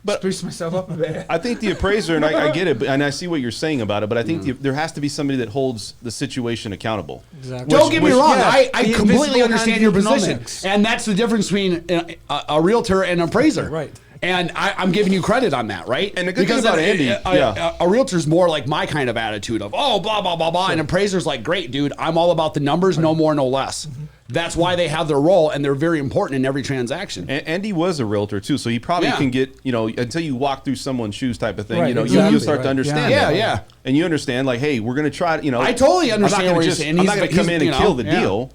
But- spruce myself up a bit. I think the appraiser, and I get it, and I see what you're saying about it, but I think there has to be somebody that holds the situation accountable. Exactly. Don't get me wrong. yeah, I the completely invisible understand hand your of position, economics. and that's the difference between a realtor and an appraiser. Right. And I'm giving you credit on that, right? And the good thing about Andy, a realtor's more like my kind of attitude of, oh, blah, blah, blah, blah. And appraiser's like, great, dude, I'm all about the numbers, no more, no less. That's why they have their role, and they're very important in every transaction. And Andy was a realtor too, so he probably Yeah. can get, until you walk through someone's shoes type of thing, Right, you'll exactly, start to right. understand Yeah, that. yeah. And you understand, like, hey, we're going to try, I totally understand I'm not what gonna you're saying. I'm not going to come He's- in and you kill know, the yeah. deal,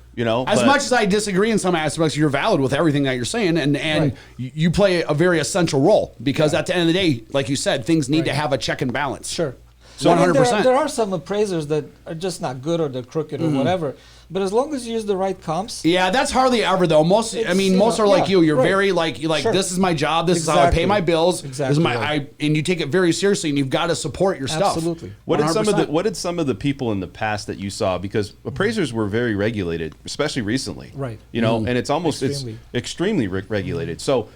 As but- much as I disagree in some aspects, you're valid with everything that you're saying, and Right. you play a very essential role because at the end of the day, like you said, things need to have a check and balance. Sure. So I mean, 100%. there are some appraisers that are just not good, or they're crooked, or whatever. But as long as you use the right comps, Yeah, that's hardly ever though. Most, I It's, mean, you most know, are like yeah, you. You're right. very like Sure. this is my job. This is how I pay Exactly. my bills. This is Exactly my right. and you take it very seriously, and you've got to support your stuff. Absolutely. What did 100%. what did some of the people in the past that you saw, because appraisers were very regulated, especially recently, Right. And it's almost Extremely. it's extremely regulated. So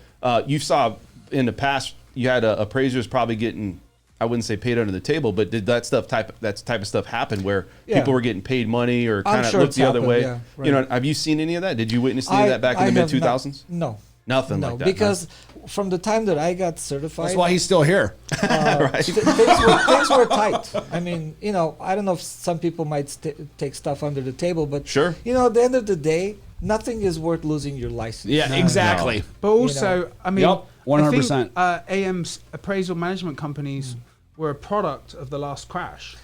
you saw in the past you had appraisers probably getting, I wouldn't say paid under the table, but did that type of stuff happen where Yeah. people were getting paid money or I'm kind of sure looked it's the other happened, way? yeah, right. Have you seen any of that? Did you witness any of that back in the mid have 2000s? No. Nothing No, like that. because from the time that I got certified, That's why he's still here. things were tight. I mean, I don't know if some people might take stuff under the table, but Sure. at the end of the day, nothing is worth losing your license. Yeah, exactly. But also, I mean, Yep, 100%. I think, AM's appraisal management companies were a product of the last crash.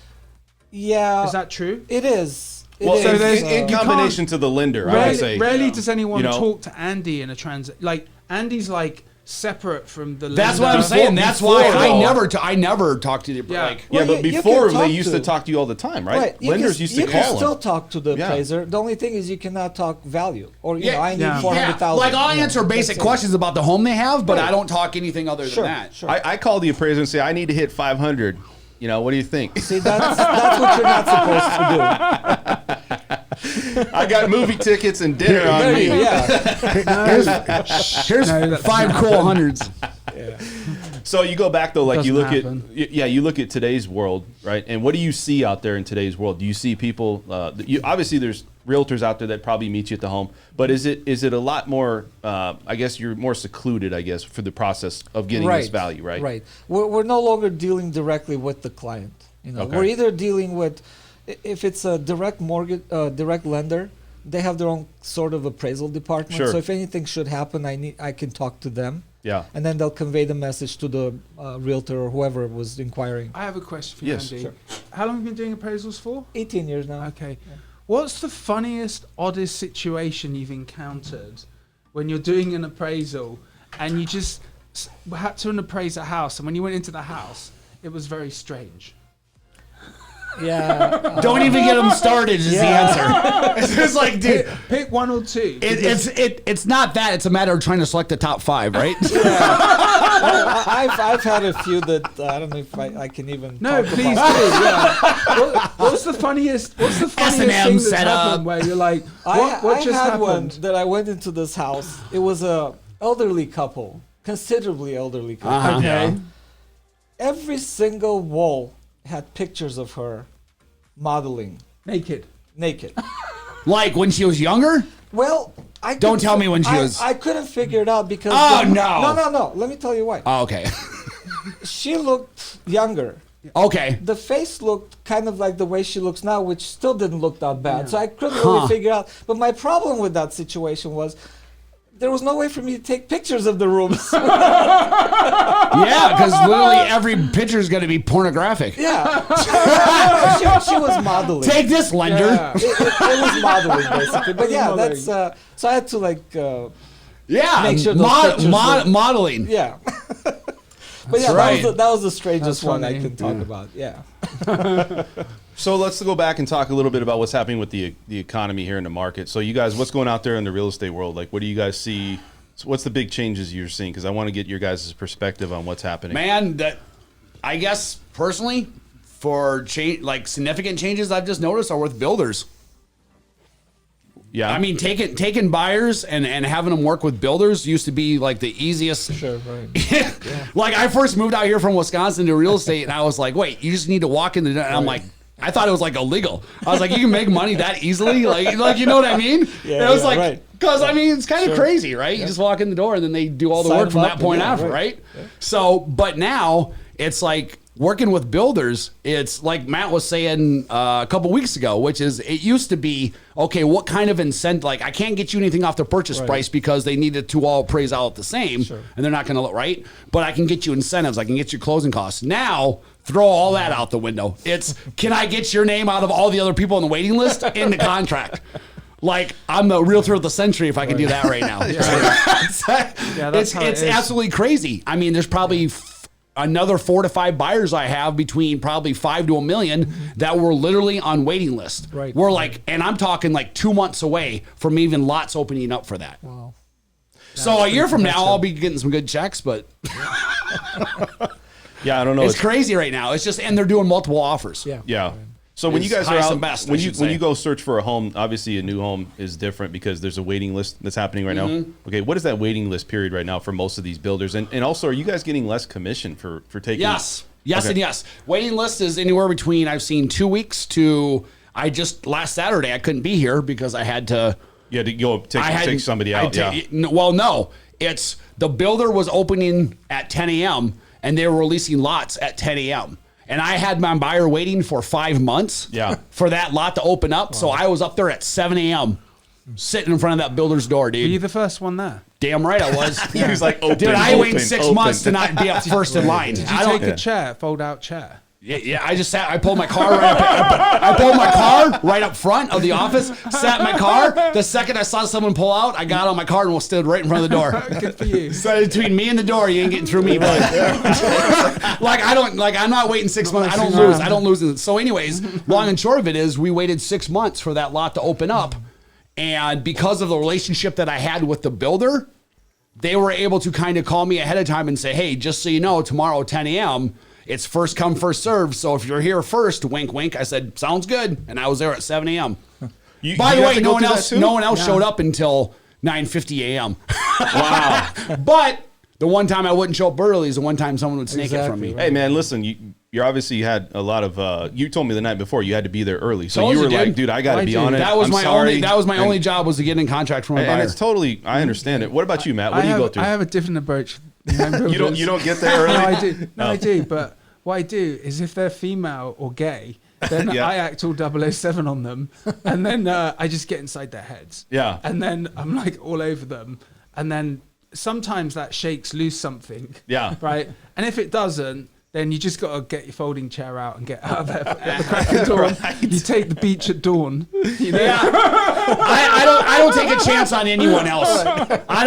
Yeah. Is that true? It is. It Well, is, so there's- in you combination to the lender, I would say. Rarely does anyone You know? talk to Andy in a like Andy's like separate from the. That's what lender. I'm saying. That's why Before- I never talk to the Yeah. like. Yeah, Well, but you can before talk they used to to- talk to you all the time, right? You Lenders can, used to you call can still them. talk to the Yeah. appraiser. The only thing is you cannot talk value, or you Yeah, know, I need yeah. 400,000. Like I'll Yeah, answer basic that's it. questions about the home they have, but Right. I don't talk anything other Sure, than that. sure. I call the appraiser and say, I need to hit 500. You know, what do you think? See, that's what you're not supposed to I got movie tickets and dinner do. on There you, me. yeah. Here's No, that's 5 cool hundreds. So you go back though, like you look Doesn't at, yeah, you look at today's world, right? And what do you see out there in today's world? Do you see people? Obviously, there's realtors out there that probably meet you at the home, but is it a lot more? I guess you're more secluded, I guess, for the process of getting this value, right? Right. We're no longer dealing directly with the client. You know, Okay. we're either dealing with, if it's a direct mortgage, direct lender, they have their own sort of appraisal department. Sure. So if anything should happen, I can talk to them. Yeah. And then they'll convey the message to the realtor or whoever was inquiring. I have a question for you, Yes. Andy. Sure. How long have you been doing appraisals for? 18 years now. Okay. What's the funniest, oddest situation you've encountered when you're doing an appraisal and you just had to appraise a house, and when you went into the house, it was very strange? Yeah. Don't even get them started is the answer. It's just like, dude, Pick one or two. it's not that. It's a matter of trying to select the top 5, right? I've had a few that I don't know if I can even. No, talk please do. about. Yeah. What's the funniest? What's the funniest S&M thing that's setup. happened where you're like, I what just had one happened? that I went into this house. It was a elderly couple, considerably elderly couple. Uh-huh. Okay. Every single wall had pictures of her modeling Naked. naked. Like when she was younger? Well, I Don't couldn't tell me when she was- I couldn't figure it out because. Oh, no. No. Let me tell you why. Oh, okay. She looked younger. Okay. The face looked kind of like the way she looks now, which still didn't look that bad. So I couldn't really figure out. But my problem with that situation was there was no way for me to take pictures of the rooms. Yeah, because literally every picture is going to be pornographic. Yeah. she was modeling. Take this, lender. Yeah. It was modeling basically. But yeah, Modeling. that's so I had to like Yeah. Make sure those pictures look- modeling. yeah. But yeah, right. that was the strangest That's one I funny. can talk about. Yeah. So let's go back and talk a little bit about what's happening with the economy here in the market. So you guys, what's going out there in the real estate world? Like, what do you guys see? So what's the big changes you're seeing? Because I want to get your guys' perspective on what's happening. Man, that I guess personally, for like significant changes I've just noticed are with builders. Yeah. I mean, taking buyers and having them work with builders used to be like the easiest. Sure. Right. Like I first moved out here from Wisconsin to real estate, and I was like, wait, you just need to walk in the door. And I'm like, I thought it was like illegal. I was like, you can make money that easily, like you know what I mean? Yeah, and it was yeah, like, right. because I mean, it's kind of crazy, right? You just walk in the door, and then they do all the Sign work from them that up, point yeah, after, right. right? So, but now it's like working with builders. It's like Matt was saying a couple weeks ago, which is it used to be okay. What kind of incentive? Like I can't get you anything off the purchase Right. price because they need it to all appraise out the same, Sure. and they're not going to look right. But I can get you incentives. I can get you closing costs. Now throw all that out the window. It's can I get your name out of all the other people on the waiting list in the contract? Like I'm the realtor of the century if I can do that right now. Yeah, that's how it it's is. absolutely crazy. I mean, there's probably another 4 to 5 buyers I have between probably 5 to $1 million that were literally on waiting list. Right. We're like, and I'm talking like 2 months away from even lots opening up for that. Wow. So a year from now, I'll be getting some good checks, but yeah, I don't know. it's crazy right now. It's just, and they're doing multiple offers. Yeah. Yeah. So when you It's guys are highest out, and best, I when you should when say. you go search for a home, obviously a new home is different because there's a waiting list that's happening right now. Okay, what is that waiting list period right now for most of these builders? And also, are you guys getting less commission for taking? Yes, Okay. and yes. Waiting list is anywhere between I've seen 2 weeks to last Saturday I couldn't be here because I had to. You had to go take somebody out. Well, no, it's the builder was opening at 10 a.m. and they were releasing lots at 10 a.m. And I had my buyer waiting for 5 months for that lot to open up. So I was up there at 7 a.m. sitting in front of that builder's door, Were you dude. the first one there? Damn right I was. He was like, open, Dude, I open, waited 6 open. months to not be up first in line. Did I you don't. take a chair, fold out chair? Yeah, I pulled my car right up. I pulled my car right up front of the office, sat in my car. The second I saw someone pull out, I got on my car and stood right in front of the door. Good for you. So between me and the door, you ain't getting through me. But I'm not waiting 6 months. I don't lose. So anyways, long and short of it is we waited 6 months for that lot to open up. And because of the relationship that I had with the builder, they were able to kind of call me ahead of time and say, hey, just so you know, tomorrow 10 a.m., it's first come, first served. So if you're here first, wink, wink. I said, sounds good. And I was there at 7 a.m. By the way, no one else showed up until 9:50 a.m. Wow. But the one time I wouldn't show up early is the one time someone would snake it from me. Hey, man, listen, you obviously had a lot of, you told me the night before you had to be there early. So you were like, dude, I got to be on it. That was my only job was to get in contract from a buyer. And it's totally, I understand it. What about you, Matt? What do you go through? I have a different approach. You don't get there early? No, I do. No, I do. But what I do is if they're female or gay, then I act all 007 on them. And then I just get inside their heads. Yeah. And then I'm like all over them. And then sometimes that shakes loose something. Yeah. Right. And if it doesn't, then you just got to get your folding chair out and get out of there at the crack of dawn. Right. You take the beach at dawn. You know? Yeah. I don't take a chance on anyone else. I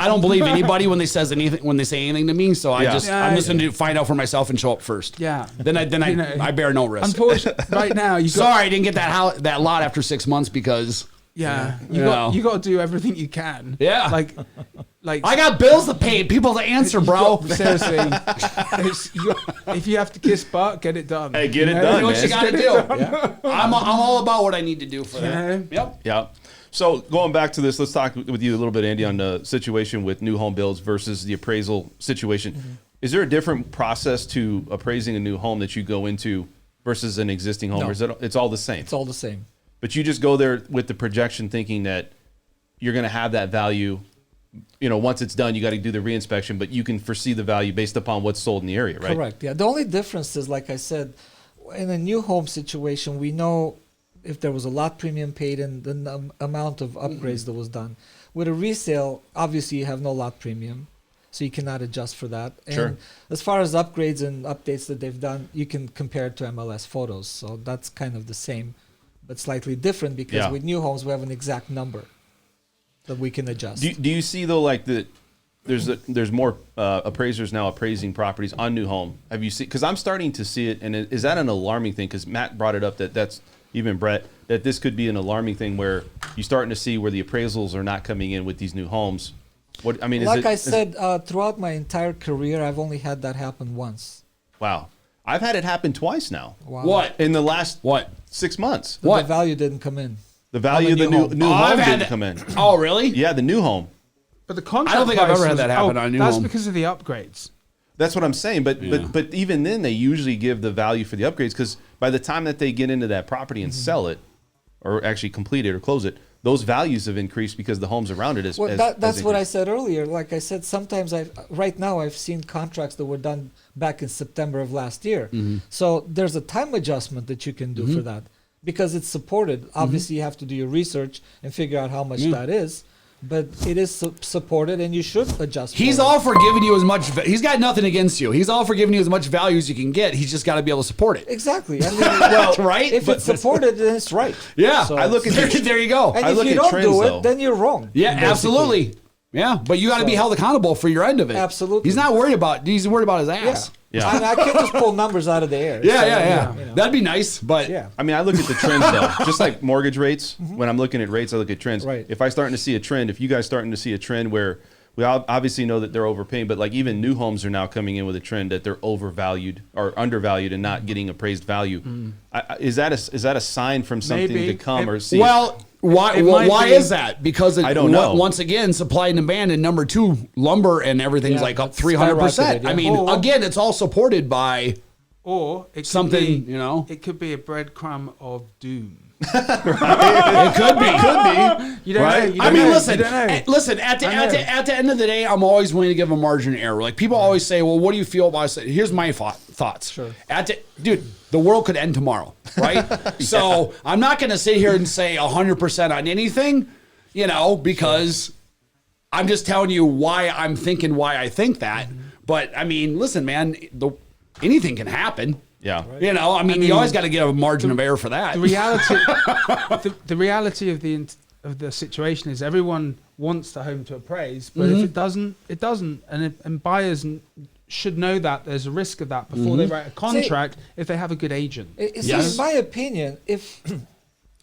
don't believe anybody when they say anything to me. So I'm just going to find out for myself and show up first. Yeah. Then I bear no risk. Unfortunately, right now Sorry, I didn't get that lot after 6 months because. Yeah, you got to do everything you can. Yeah, like I got bills to pay, people to answer, bro. Seriously, if you have to kiss butt, get it done. Hey, get it done. Do what you got to do. Yeah. I'm all about what I need to do for that. Yep. Yeah. So going back to this, let's talk with you a little bit, Andy, on the situation with new home builds versus the appraisal situation. Mm-hmm. Is there a different process to appraising a new home that you go into versus an existing home? No. Or is it's all the same? It's all the same. But you just go there with the projection thinking that you're going to have that value. You know, once it's done, you got to do the reinspection, but you can foresee the value based upon what's sold in the area, right? Correct. Yeah. The only difference is, like I said, in a new home situation, we know if there was a lot premium paid and the amount of upgrades that was done. With a resale, obviously you have no lot premium, so you cannot adjust for that. And sure. As far as upgrades and updates that they've done, you can compare it to MLS photos. So that's kind of the same, but slightly different because with new homes we have an exact number that we can adjust. Do you see though, like there's more appraisers now appraising properties on new home? Have you seen? Because I'm starting to see it, and is that an alarming thing? Because Matt brought it up that's even Brett, that this could be an alarming thing where you're starting to see where the appraisals are not coming in with these new homes. What I mean, like I said, throughout my entire career, I've only had that happen once. Wow. I've had it happen twice now. Wow. What? In the last 6 months. The value didn't come in. The value of the new home didn't come in. Oh, really? Yeah, the new home. But the contract I don't think I've ever had that happen on a new home. That's because of the upgrades. That's what I'm saying. But even then, they usually give the value for the upgrades because by the time that they get into that property and sell it, or actually complete it or close it, those values have increased because the homes around it is. Well, that's what I said earlier. Like I said, sometimes right now I've seen contracts that were done back in September of last year. Mm-hmm. So there's a time adjustment that you can do for that because it's supported. Obviously, you have to do your research and figure out how much that is. But it is supported, and you should adjust. He's all for giving you as much. He's got nothing against you. He's all for giving you as much value as you can get. He's just got to be able to support it. Exactly. I mean, well, right. If it's supported, then it's right. Yeah. So, I look at there you go. And I if look you at don't trends, do it, though. then you're wrong. Yeah, basically. absolutely. Yeah, but you got to be held accountable for your end of it. Absolutely. He's not worried about. He's worried about his ass. Yeah. I mean, I can't just pull numbers out of the air. Yeah. You know. That'd be nice, but Yeah. I mean, I look at the trends though. Just like mortgage rates, when I'm looking at rates, I look at trends. Right. If I starting to see a trend, if you guys starting to see a trend where we obviously know that they're overpaying, but like even new homes are now coming in with a trend that they're overvalued or undervalued and not getting appraised value. Is that a sign from something Maybe. to come or see? well, why be. is that? Because I don't know. Once again, supply and demand, and number two, lumber and everything's like up that's 300%. skyrocketed, yeah. I mean, again, it's all supported by Or it could something, be, you know. It could be a breadcrumb of doom. It could be. You don't know. You don't I mean, know. listen. You don't know. Listen. At the end of the day, I'm always willing to give a margin of error. Like people always say, "Well, what do you feel about it?" Here's my thoughts. Sure. Dude, the world could end tomorrow, right? So I'm not going to sit here and say 100% on anything, you know, because I'm just telling you why I'm thinking why I think that. But I mean, listen, man, anything can happen. Yeah. You know, I mean, you always got to get a margin of error for that. The reality, the reality of the situation is everyone wants the home to appraise, but if it doesn't, it doesn't. And buyers should know that there's a risk of that before they write a contract if they have a good agent. In my opinion, if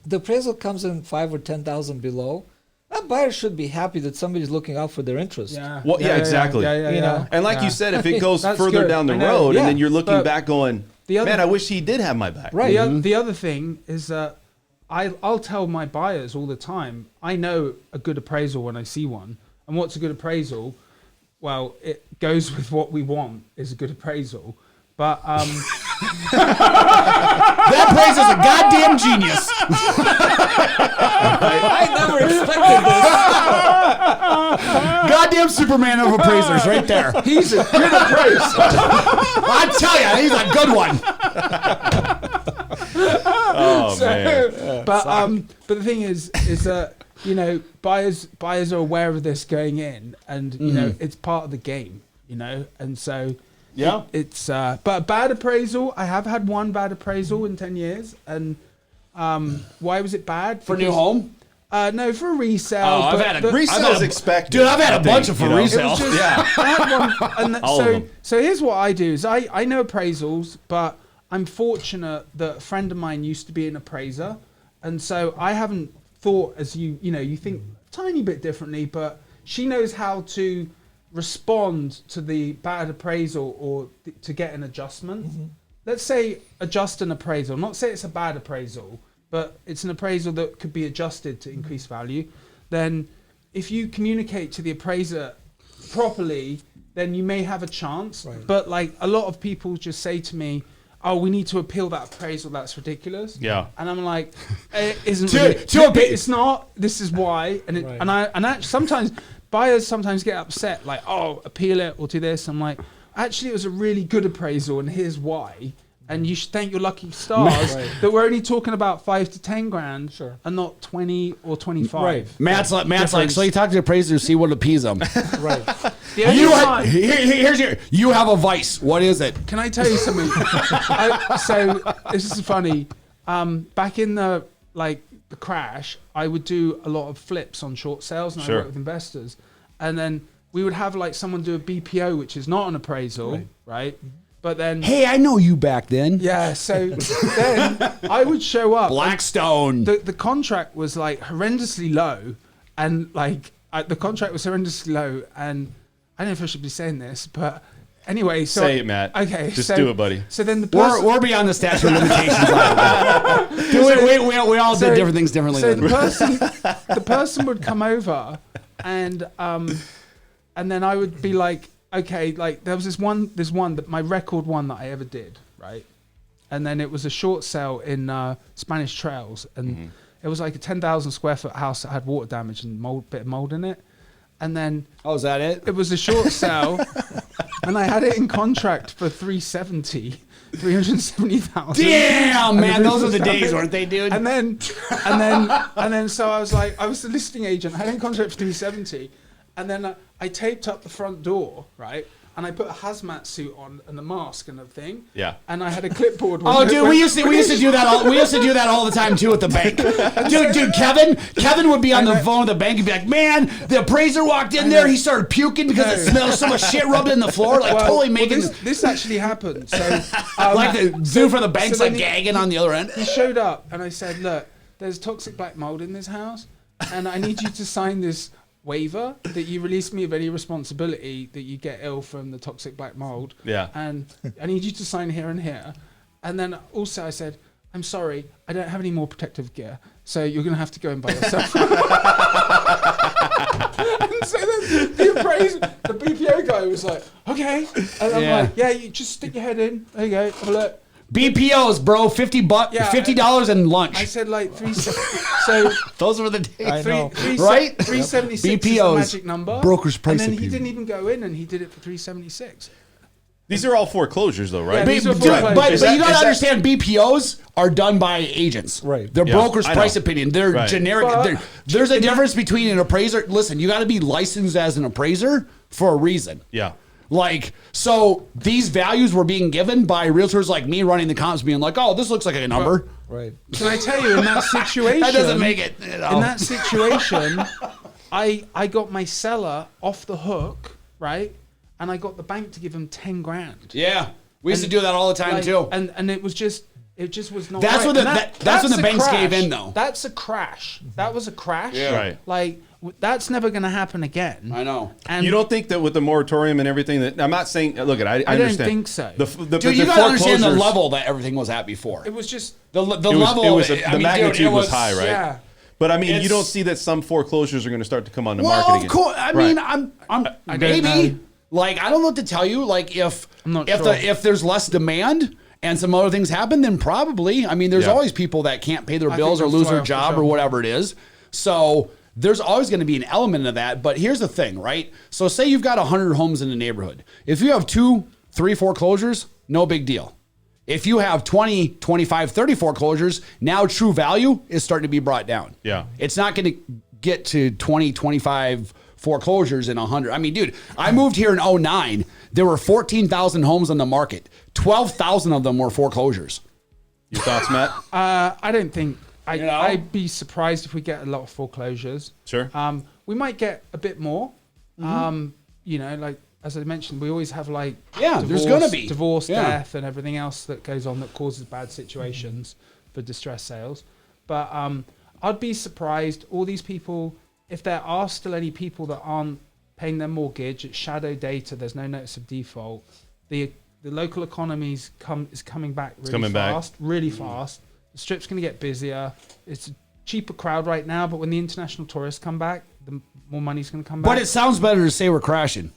the appraisal comes in 5 or 10,000 below, that buyer should be happy that somebody's looking out for their interest. Yeah. Well, yeah, exactly. You know? And like you said, if it goes That's further good. down the I know. road, and Yeah. then you're looking But back going, the other- man, I wish he did have my back. Right. The other thing is that I'll tell my buyers all the time, I know a good appraisal when I see one. And what's a good appraisal? Well, it goes with what we want is a good appraisal. But That appraiser's a goddamn genius. I never expected this. Goddamn Superman of appraisers right there. he's a good appraiser. I tell you, he's a good one. Oh, man. But the thing is that you know buyers are aware of this going in, and you know it's part of the game, you know, and so Yeah. it's but a bad appraisal. I have had one bad appraisal in 10 years, and why was it bad? For new home? No, for a resale. Oh, I've had a Resale's expected. Dude, I've had a I bunch think, of for you know. resale. It was just, Yeah. I had one, and All of them. so here's what I do: is I know appraisals, but I'm fortunate that a friend of mine used to be an appraiser, and so I haven't thought as you know you think a tiny bit differently, but she knows how to respond to the bad appraisal or to get an adjustment. Let's say adjust an appraisal, not say it's a bad appraisal, but it's an appraisal that could be adjusted to increase value. Then if you communicate to the appraiser properly, then you may have a chance. Right. But like a lot of people just say to me, oh, we need to appeal that appraisal, that's ridiculous. Yeah. And I'm like, it isn't To- really, to appeal- it's not, this is why. And it, Right. and actually sometimes buyers sometimes get upset, like, oh, appeal it or do this. I'm like, actually, it was a really good appraisal, and here's why. And you should thank your lucky stars Right. that we're only talking about 5 to 10 grand, Sure. and not 20 or 25. Right. Matt's like, so you talk to the appraiser, see what appease them. Right. The only time- You have a vice. What is it? Can I tell you something? So this is funny. Back in the crash, I would do a lot of flips on short sales, and Sure. I work with investors. And then we would have like someone do a BPO, which is not an appraisal, right? But then Hey, I know you back then. yeah, so then I would show up. Blackstone. The contract was like horrendously low, and the contract was horrendously low, and I don't know if I should be saying this, but anyway, so Say it, Matt. Okay, Just so- do it, buddy. So then the person, We're beyond the statute of limitations. we all did different things differently. So then. the person would come over, and then I would be like, okay, like there was this one that my record one that I ever did, right? And then it was a short sale in Spanish Trails, and it was like a 10,000 square foot house that had water damage and bit of mold in it. And then Oh, is that it? it was a short sale, and I had it in contract for 370,000. Damn, man, And those are the this was days, how- weren't they, dude? And then, so I was like, I was the listing agent. I had it in contract for 370, and then I taped up the front door, right? And I put a hazmat suit on and a mask and everything. Yeah. And I had a clipboard. Oh, dude, we used to do that all. We used to do that all the time too at the bank. Dude, Kevin would be on the phone with the bank and be like, "Man, the appraiser walked in there. He started puking because it smells so much shit rubbed in the floor, like totally making this actually happened. So like the dude from the bank's so like then gagging on the other end." he showed up, and I said, look, there's toxic black mold in this house, and I need you to sign this waiver that you release me of any responsibility that you get ill from the toxic black mold. Yeah. And I need you to sign here and here. And then also I said, I'm sorry, I don't have any more protective gear, so you're going to have to go in by yourself. And so then the appraiser, the BPO guy was like, okay. And I'm Yeah. like, yeah, you just stick your head in. There you go. Have a look. BPOs, bro, Yeah, $50 and lunch. I said like 370. So Those were the days. I know. Right? 376 is the BPOs, magic number. broker's price And then he appeal. didn't even go in, and he did it for 376. These are all foreclosures, though, right? Yeah, these are Dude, foreclosures. but Is you that- gotta is that- understand, BPOs are done by agents. Right. They're Yeah, broker's I know. price opinion. They're Right. generic. But- There's a difference between an appraiser. Listen, you got to be licensed as an appraiser for a reason. Yeah. Like, so these values were being given by realtors like me running the comps being like, oh, this looks like a number. Right. Can I tell you, in that situation, That doesn't make it. in that situation, I got my seller off the hook, right? And I got the bank to give him 10 grand. Yeah. We used to do that all the time too. And it just was not That's right. when that's when the a banks crash. gave in, though. That's a crash. That was a crash. Yeah. Right. Like, that's never going to happen again. I know. And You don't think that with the moratorium and everything that I'm not saying. Look, I don't understand. think so. Dude, you gotta understand the level that everything was at before. it was just The It was, level. it was I the mean, magnitude dude, it was high, right? yeah. But I mean, you It's- don't see that some foreclosures are going to start to come on the Well, market of again. course. I Right. mean, I'm I don't maybe know. like I don't know what to tell you. Like if I'm not if sure. if there's less demand and some other things happen, then probably. I mean, there's Yeah. always people that can't pay their I bills or think lose that's their why, for job or sure. whatever it is. So there's always going to be an element of that. But here's the thing, right? So say you've got 100 homes in the neighborhood. If you have 2, 3 foreclosures, no big deal. If you have 20, 25, 30 foreclosures, now true value is starting to be brought down. Yeah. It's not going to get to 20, 25 foreclosures in 100. I mean, dude, I moved here in 09. There were 14,000 homes on the market. 12,000 of them were foreclosures. Your thoughts, Matt? I don't think You know? I'd be surprised if we get a lot of foreclosures. Sure. We might get a bit more. You know, like as I mentioned, we always have like Yeah, there's gonna be. divorce, Yeah. death, and everything else that goes on that causes bad situations for distressed sales. But I'd be surprised. All these people, if there are still any people that aren't paying their mortgage, it's shadow data. There's no notice of default. The local economy's is coming back really coming back. fast, really fast. The strip's going to get busier. It's a cheaper crowd right now, but when the international tourists come back, the more money's going to come back. But it sounds better to say we're crashing.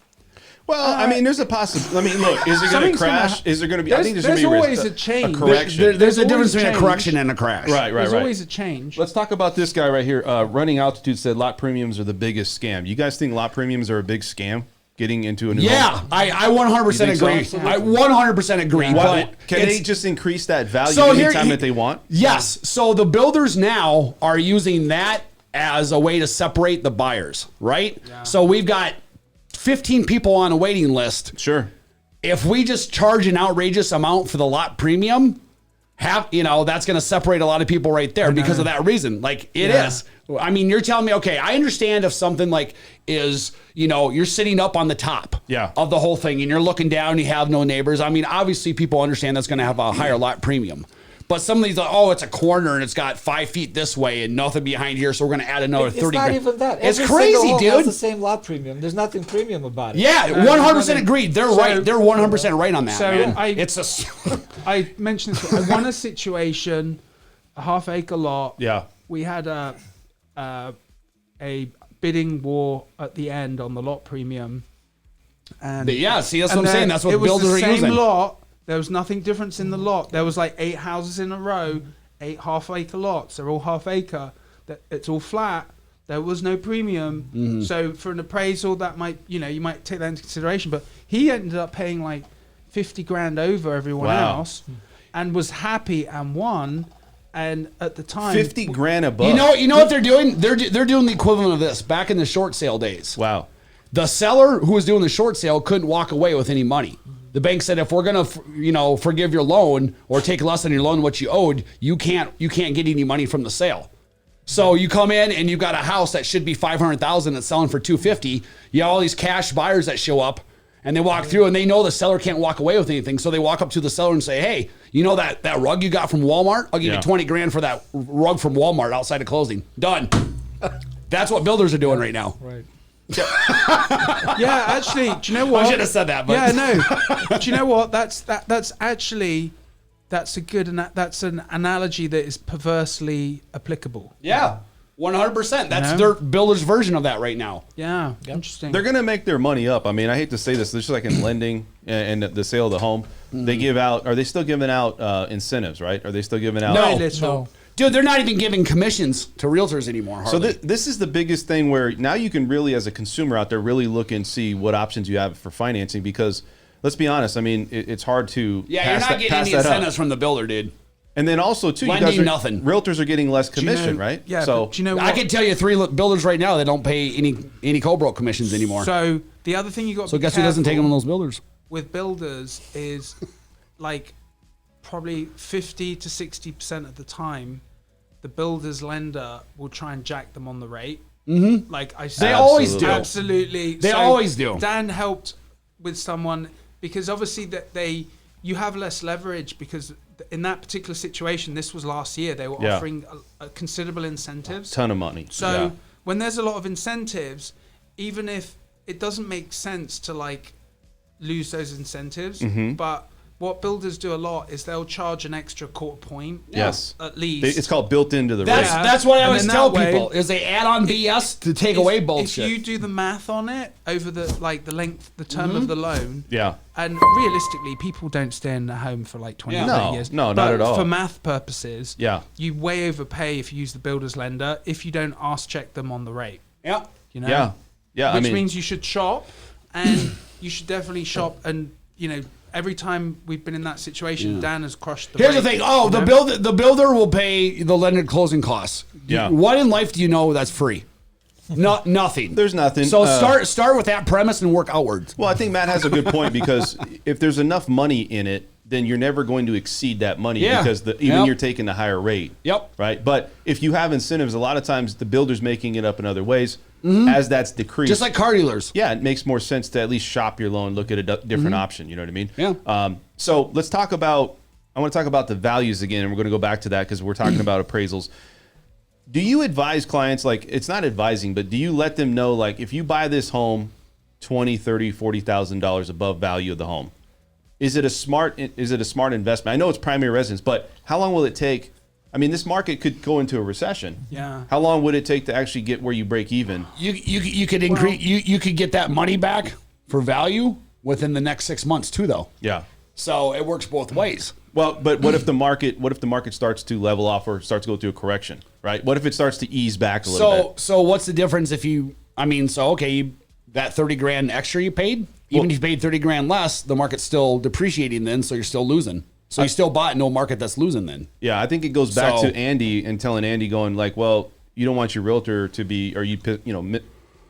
Well, I mean, there's a possibility. I mean, look, is it going to Something's gonna crash? Is there going to be? I think there's going to be always a change. correction. There's a always difference between a change. correction and a crash. Right. There's always a change. Let's talk about this guy right here. Running Altitude said lot premiums are the biggest scam. You guys think lot premiums are a big scam? Getting into a new Yeah, home? I 100% You think agree. so? I 100% agree. Why, But can it's- they just increase that value So here- anytime that they want? Yes. So the builders now are using that as a way to separate the buyers, right? So we've got 15 people on a waiting list. Sure. If we just charge an outrageous amount for the lot premium, that's going to separate a lot of people right there because of that reason. Like it is. I mean, you're telling me, okay, I understand if something like is, you're sitting up on the top of the whole thing and you're looking down, you have no neighbors. I mean, obviously people understand that's going to have a higher lot premium. But some of these, it's a corner and it's got 5 feet this way and nothing behind here, so we're going to add another 30 It's not grand. even that. It's Every crazy, single home has dude. the same lot premium. There's nothing premium about it. Yeah, 100% agreed. They're right. They're 100% right on that, So man. I mentioned this. I won a situation, a half-acre lot. Yeah. We had a bidding war at the end on the lot premium. And But yeah, see, that's what I'm and saying. then That's what it was builders the are same using. lot. There was nothing different in the lot. There was like 8 houses in a row, 8 half-acre lots. They're all half-acre. It's all flat. There was no premium. Mm-hmm. So for an appraisal, that might, you might take that into consideration. But he ended up paying like 50 grand over everyone Wow. else and was happy and won. And at the time, 50 grand above. You know what they're doing? They're doing the equivalent of this back in the short sale days. Wow. The seller who was doing the short sale couldn't walk away with any money. The bank said, if we're going to, forgive your loan or take less than your loan what you owed, you can't get any money from the sale. So you come in and you've got a house that should be $500,000 that's selling for $250,000. You have all these cash buyers that show up and they walk through and they know the seller can't walk away with anything. So they walk up to the seller and say, hey, that rug you got from Walmart? I'll give you 20 grand for that rug from Walmart outside of closing. Done. That's what builders are doing right now. Right. yeah, actually, do you know what? I should have said that, but Yeah, no. Do you know what? That's actually that's an analogy that is perversely applicable. Yeah, 100%. That's You know? their builder's version of that right now. Yeah, interesting. They're going to make their money up. I mean, I hate to say this. This is like in lending and the sale of the home. They give out, are they still giving out incentives, right? Are they still giving out? Very No. little. Dude, they're not even giving commissions to realtors anymore. So hardly. this is the biggest thing where now you can really, as a consumer out there, really look and see what options you have for financing because let's be honest. I mean, it's hard to yeah, pass you're not getting pass any that up. incentives from the builder, dude. And then also too, you Lending guys are, nothing. realtors are getting less Do you know- commission, right? Yeah. So but do you know what? I can tell you 3 builders right now that don't pay any co-broke commissions anymore. So the other thing you got. So guess who doesn't take them on those builders? With builders is like probably 50 to 60% of the time, the builder's lender will try and jack them on the rate. Mm-hmm. Like I said, They always do. Absolutely, They always do. Dan helped with someone because obviously you have less leverage because in that particular situation, this was last year, they were offering a considerable incentives, ton of money. So when there's a lot of incentives, even if it doesn't make sense to like lose those incentives, but what builders do a lot is they'll charge an extra quarter point. Yes. At least. It's called built into the That's rate. that's what I And always then tell that way- people is they add on BS to take away bullshit. If you do the math on it over the term of the loan, Yeah. and realistically, people don't stay in a home for like 20 Yeah. 30 No, years. no, not But at all. For math purposes, Yeah. you way overpay if you use the builder's lender if you don't ask check them on the rate. yeah. You know? Yeah. Yeah. Which I mean, means you should shop, and you should definitely shop. And you know, every time we've been in that situation, Dan has crushed the Here's the rate, thing. Oh, you the know? builder will pay the lender closing costs. Yeah. What in life do you know that's free? Nothing. There's nothing. So start with that premise and work outwards. well, I think Matt has a good point because if there's enough money in it, then you're never going to exceed that money Yeah. because even Yep. you're taking the higher rate. Yep. Right. But if you have incentives, a lot of times the builder's making it up in other ways as that's decreased. Just like car dealers. Yeah, it makes more sense to at least shop your loan, look at a different option. You know what I mean? Yeah. So let's talk about. I want to talk about the values again, and we're going to go back to that because we're talking about appraisals. Do you advise clients, like, it's not advising, but do you let them know, like, if you buy this home $20,000, $30,000, $40,000 above value of the home, is it a smart investment? I know it's primary residence, but how long will it take? I mean, this market could go into a recession. Yeah. How long would it take to actually get where you break even? You could increase you could get that money back for value within the next 6 months too, though. Yeah. So it works both ways. Well, but what if the market starts to level off or starts to go through a correction, right? What if it starts to ease back a little bit? So what's the difference if you? I mean, so okay, that 30 grand extra you paid, even if you paid 30 grand less, the market's still depreciating then, so you're still losing. So you still bought no market that's losing then. Yeah, I think it goes back So- to Andy and telling Andy going like, well, you don't want your realtor to be, or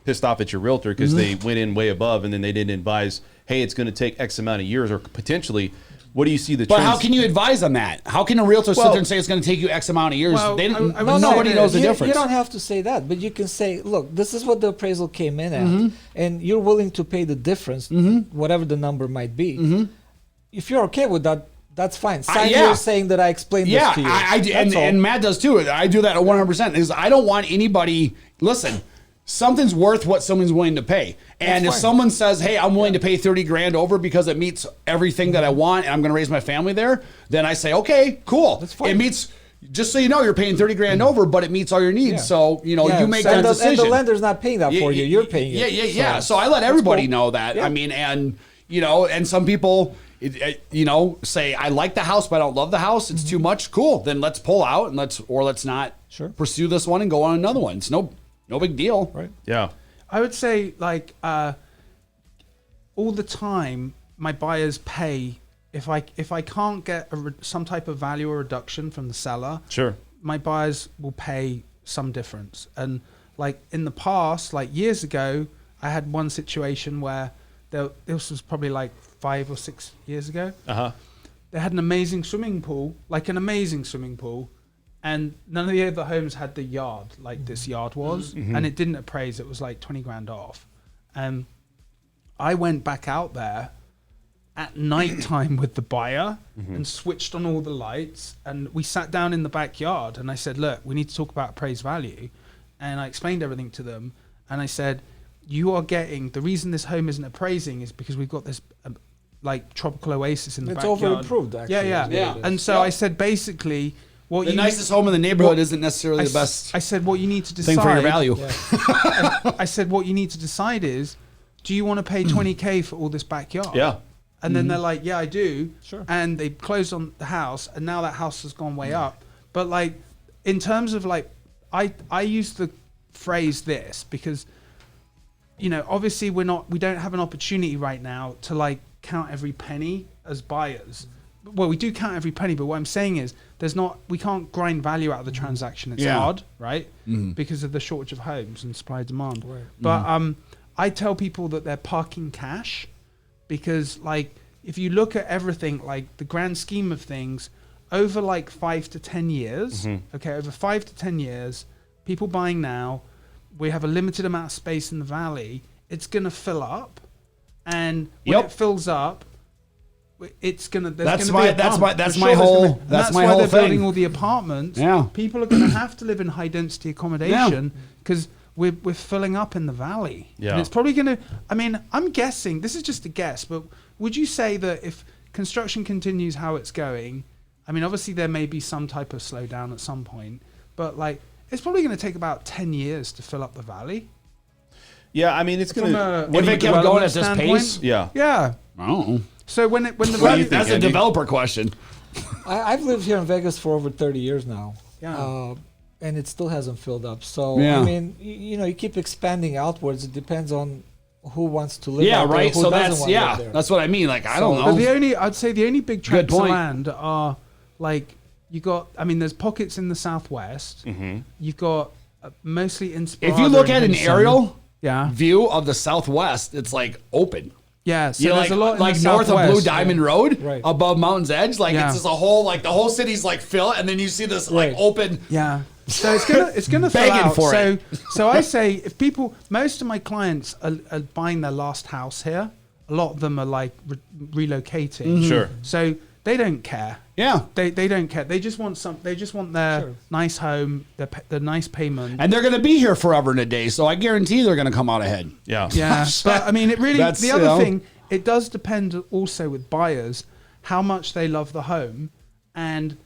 pissed off at your realtor because they went in way above and then they didn't advise, hey, it's going to take X amount of years or potentially. What do you see the But trends? how can you advise on that? How can a realtor sit Well- there and say it's going to take you X amount of years? Well, They didn't, I would nobody say knows the you, difference. You don't have to say that, but you can say, look, this is what the appraisal came in at, and you're willing to pay the difference, whatever the number might be. If you're okay with that, that's fine. Sign yeah. here saying that I explained Yeah, this to you. I do, That's all. and Matt does too. I do that at 100%. Is I don't want anybody. Listen, something's worth what someone's willing to pay. And if fine. someone says, "Hey, I'm willing to pay 30 grand over because it meets everything that I want, and I'm going to raise my family there," then I say, "Okay, cool. That's fine. It meets." Just so you know, you're paying 30 grand over, but it meets all your needs. Yeah. So you know Yeah, you make and that the, decision. And the lender's not paying that for you. You're paying it. Yeah. So I let everybody cool. know that. Yeah. I mean, and you know, and some people, say, I like the house, but I don't love the house. It's too much. Cool. Then let's pull out and let's not Sure. pursue this one and go on another one. It's no big deal. Right. Yeah. I would say like all the time my buyers pay if I can't get some type of value or reduction from the seller. Sure. My buyers will pay some difference. And like in the past, like years ago, I had one situation where this was probably like 5 or 6 years ago. They had an amazing swimming pool, and none of the other homes had the yard like this yard was, and it didn't appraise. It was like 20 grand off. And I went back out there at night time with the buyer and switched on all the lights, and we sat down in the backyard and I said, look, we need to talk about appraised value. And I explained everything to them, and I said, you are getting, the reason this home isn't appraising is because we've got this like tropical oasis in the It's backyard. over-improved, actually, Yeah. is what it is. And so I said, basically, what The you nicest home in the neighborhood isn't necessarily the best I said, what you need to decide. thing for your value. I said, what you need to decide is, do you want to pay 20K for all this backyard? Yeah. And then they're like, yeah, I do. Sure. And they closed on the house, and now that house has gone way up. But like, in terms of like, I use the phrase this because, obviously we don't have an opportunity right now to like count every penny as buyers. well, we do count every penny, but what I'm saying is we can't grind value out of the transaction. It's hard, right? Because of the shortage of homes and supply and demand. Right. But I tell people that they're parking cash because, like, if you look at everything, like the grand scheme of things, over like 5 to 10 years, over 5 to 10 years, people buying now, we have a limited amount of space in the valley. It's going to fill up. And when it fills up, it's gonna. That's my whole thing. That's why they're building all the apartments. Yeah, people are going to have to live in high density accommodation because we're filling up in the valley. Yeah, and it's probably going to. I mean, I'm guessing. This is just a guess, but would you say that if construction continues how it's going, I mean, obviously there may be some type of slowdown at some point, but like it's probably going to take about 10 years to fill up the valley. Yeah, I mean, it's going to. If it kept going at this pace, yeah. Oh. So when the value, that's a developer question. I've lived here in Vegas for over 30 years now. Yeah. And it still hasn't filled up. So I mean, you keep expanding outwards. It depends on who wants to live out there, who so doesn't want to live there. that's what I mean. Like I don't know. But I'd say the only big tracts of land are like there's pockets in the southwest. You've got mostly in. If you look at an aerial yeah. view of the Southwest, it's like open. Yeah, so there's like, a lot like in the north Southwest. of Blue Diamond Road, right. above Mountain's Edge. Like Yeah. it's just a whole, like the whole city's like fill, and then you see this like open. Yeah. So it's gonna fill Begging out. for so it. so I say if people, most of my clients are buying their last house here. A lot of them are like relocating. Sure. So they don't care. Yeah. They don't care. They just want They just want their nice home, their nice payment. And they're going to be here forever and a day, so I guarantee they're going to come out ahead. Yeah. Yeah. But I mean, it really. That's, The other thing, it does depend also with buyers how much they love the home and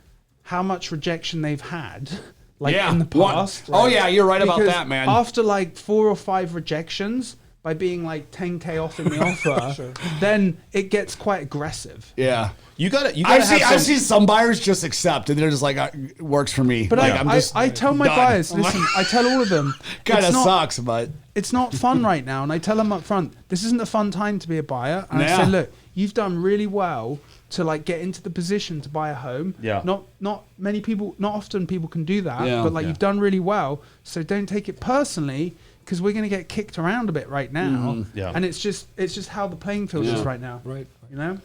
how much rejection they've had. Like in the past. Oh yeah, you're right about Because that, man. After like 4 or 5 rejections, by being like 10K off in the offer, then it gets quite aggressive. Yeah. You got to I see some buyers just accept and they're just like, it works for me. But like, I tell my done. buyers, listen, I tell all of them, Kind of it's not- sucks, but it's not fun right now. And I tell them up front, this isn't a fun time to be a buyer. And I say, look, you've done really well to like get into the position to buy a home. Yeah. Not many people, not often people can do that, Yeah. but like you've done really well. So don't take it personally because we're going to get kicked around a bit right now. Yeah. And it's just how the playing field is right now. Right. You know?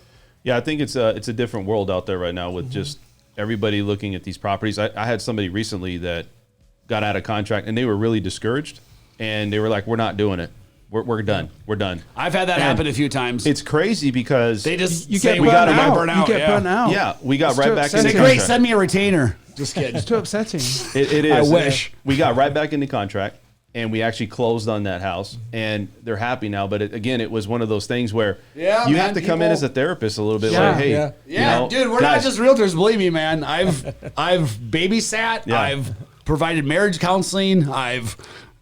Yeah, I think it's a different world out there right now with just everybody looking at these properties. I had somebody recently that got out of contract and they were really discouraged and they were like, we're not doing it. We're done. We're done. I've had that happen a few times. It's crazy because They just You say get we got to burnt out. burn out. You get burnt out. Yeah, we got It's right too back Say, into upsetting. great, contract. send me a retainer. Just kidding. It's too upsetting. It is. I wish. We got right back into contract and we actually closed on that house and they're happy now. But it was one of those things where Yeah, you man, have to come in people- as a therapist a little bit Yeah. like, hey, Yeah. you Yeah, know, dude, we're guys, not just realtors. Believe me, man. I've babysat. Yeah. I've provided marriage counseling.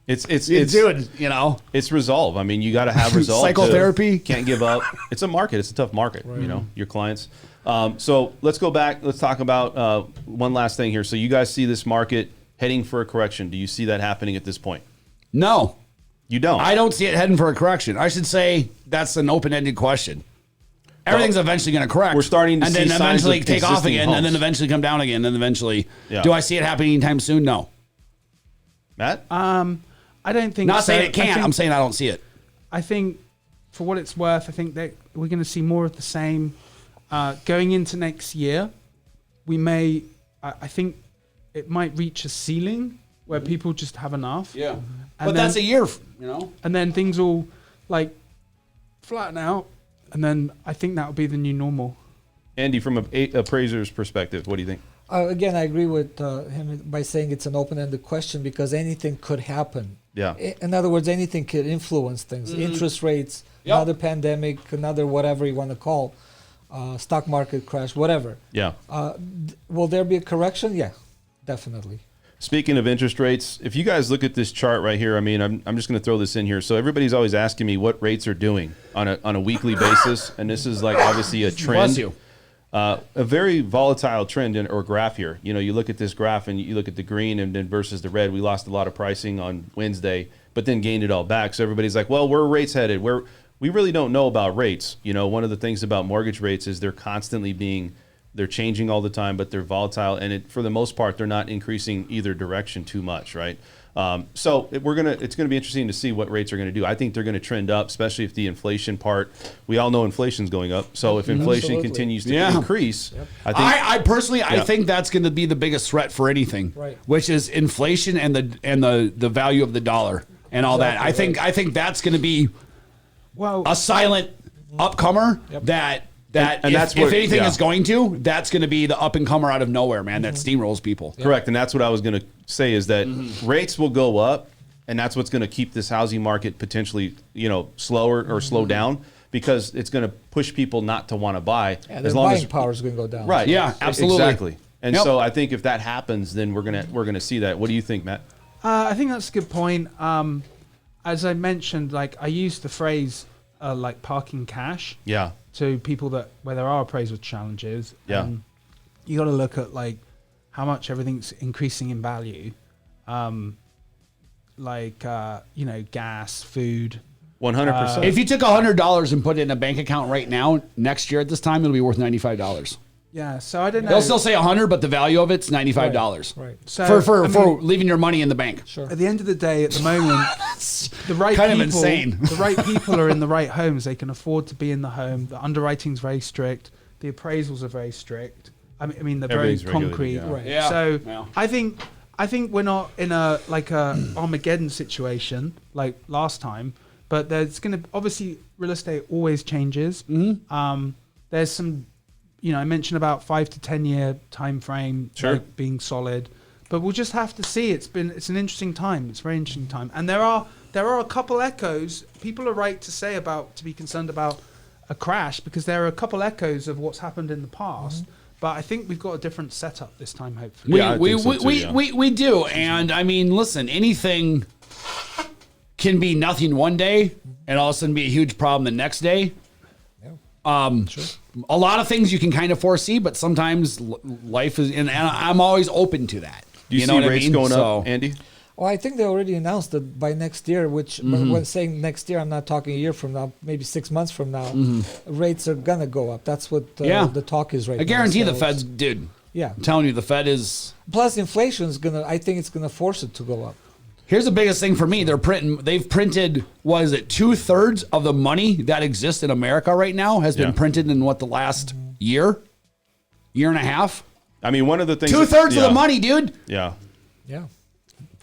It's dude, you know. It's resolve. I mean, you got to have resolve. Psychotherapy. Can't give up. It's a market. It's a tough market. You know, your clients. So let's go back. Let's talk about one last thing here. So you guys see this market heading for a correction. Do you see that happening at this point? No, You don't. I don't see it heading for a correction. I should say that's an open-ended question. Everything's eventually going to correct. we're starting to and see then signs eventually of take off existing again, homes. and then eventually come down again, and then eventually. Yeah. Do I see it happening anytime soon? No. Matt? I don't think Not so. saying it can't. I I'm think, saying I don't see it. I think for what it's worth, I think that we're going to see more of the same. Going into next year, we may, I think it might reach a ceiling where people just have enough. Yeah. And But then- that's a year, you know? And then things will like flatten out. And then I think that will be the new normal. Andy, from an appraiser's perspective, what do you think? Again, I agree with him by saying it's an open-ended question because anything could happen. Yeah. In other words, anything could influence things. Interest rates, Yep. another pandemic, another whatever you want to call, stock market crash, whatever. Yeah. Will there be a correction? Yeah, definitely. Speaking of interest rates, if you guys look at this chart right here, I mean, I'm just going to throw this in here. So everybody's always asking me what rates are doing on a weekly basis, and this is like obviously a trend. Bless you. A very volatile trend or graph here. You know, you look at this graph and you look at the green and then versus the red. We lost a lot of pricing on Wednesday, but then gained it all back. So everybody's like, well, where are rates headed? We really don't know about rates. You know, one of the things about mortgage rates is they're constantly being They're changing all the time, but they're volatile, and for the most part, they're not increasing either direction too much, right? So it's going to be interesting to see what rates are going to do. I think they're going to trend up, especially if the inflation part. We all know inflation's going up. So if inflation continues to increase, I personally think that's going to be the biggest threat for anything, right, which is inflation and the value of the dollar and all that. I think that's going to be a silent upcomer that if anything is going to, that's going to be the up and comer out of nowhere, man. That steamrolls people. Correct, and that's what I was going to say is that rates will go up, and that's what's going to keep this housing market potentially, slower or slow down, because it's going to push people not to want to buy. Yeah, their buying power is going to go down. Right. Yeah, absolutely. Exactly. And so I think if that happens, then we're gonna see that. What do you think, Matt? I think that's a good point. As I mentioned, like I use the phrase like parking cash. Yeah. To people where there are appraisal challenges. Yeah. You got to look at like how much everything's increasing in value. Gas, food. 100%. If you took $100 and put it in a bank account right now, next year at this time, it'll be worth $95. Yeah, so I don't know. They'll still say 100, but the value of it's $95. Right. So, for leaving your money in the bank. Sure. At the end of the day, at the moment, the right kind people, of insane. The right people are in the right homes. They can afford to be in the home. The underwriting's very strict. The appraisals are very strict. I mean they're very concrete. Right. Yeah. So I think we're not in a Armageddon situation like last time, but there's going to obviously real estate always changes. Mm-hmm. There's some. I mentioned about 5 to 10 year time frame being solid, but we'll just have to see. It's an interesting time. It's a very interesting time, and there are a couple echoes. People are right to be concerned about a crash because there are a couple echoes of what's happened in the past. Mm-hmm. But I think we've got a different setup this time, hopefully. We do, and I mean, listen, anything can be nothing one day, and all of a sudden be a huge problem the next day. Sure. A lot of things you can kind of foresee, but sometimes life is, and I'm always open to that. Do you see rates going up, Andy? Well, I think they already announced that by next year, which when saying next year, I'm not talking a year from now, maybe 6 months from now, rates are going to go up. That's what the talk is right now. I guarantee the Fed's, dude. Yeah. I'm telling you, the Fed is. Plus, inflation is I think it's going to force it to go up. Here's the biggest thing for me. They've printed, 2/3 of the money that exists in America right now has been printed in the last year and a half? I mean, one of the things. 2/3 of the money, dude. Yeah. Yeah.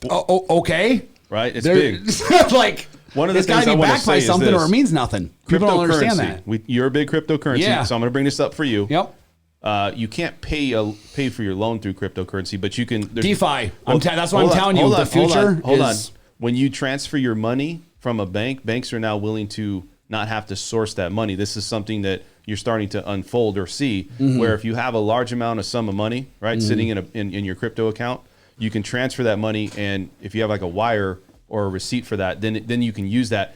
Okay. Right? It's big. Like, one of the it's got things to I be want to backed by say something is or it means nothing. People don't understand that. You're a big cryptocurrency, so I'm going to bring this up for you. Yep. You can't pay for your loan through cryptocurrency, but you can. DeFi. That's what I'm telling you. The future Hold on. When you transfer your money from a bank, banks are now willing to not have to source that money. This is something that you're starting to unfold or see, where if you have a large amount of sum of money, right, sitting in your crypto account, you can transfer that money, and if you have like a wire or a receipt for that, then you can use that.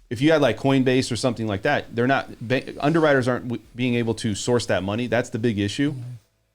If you had like Coinbase or something like that, underwriters aren't being able to source that money. That's the big issue.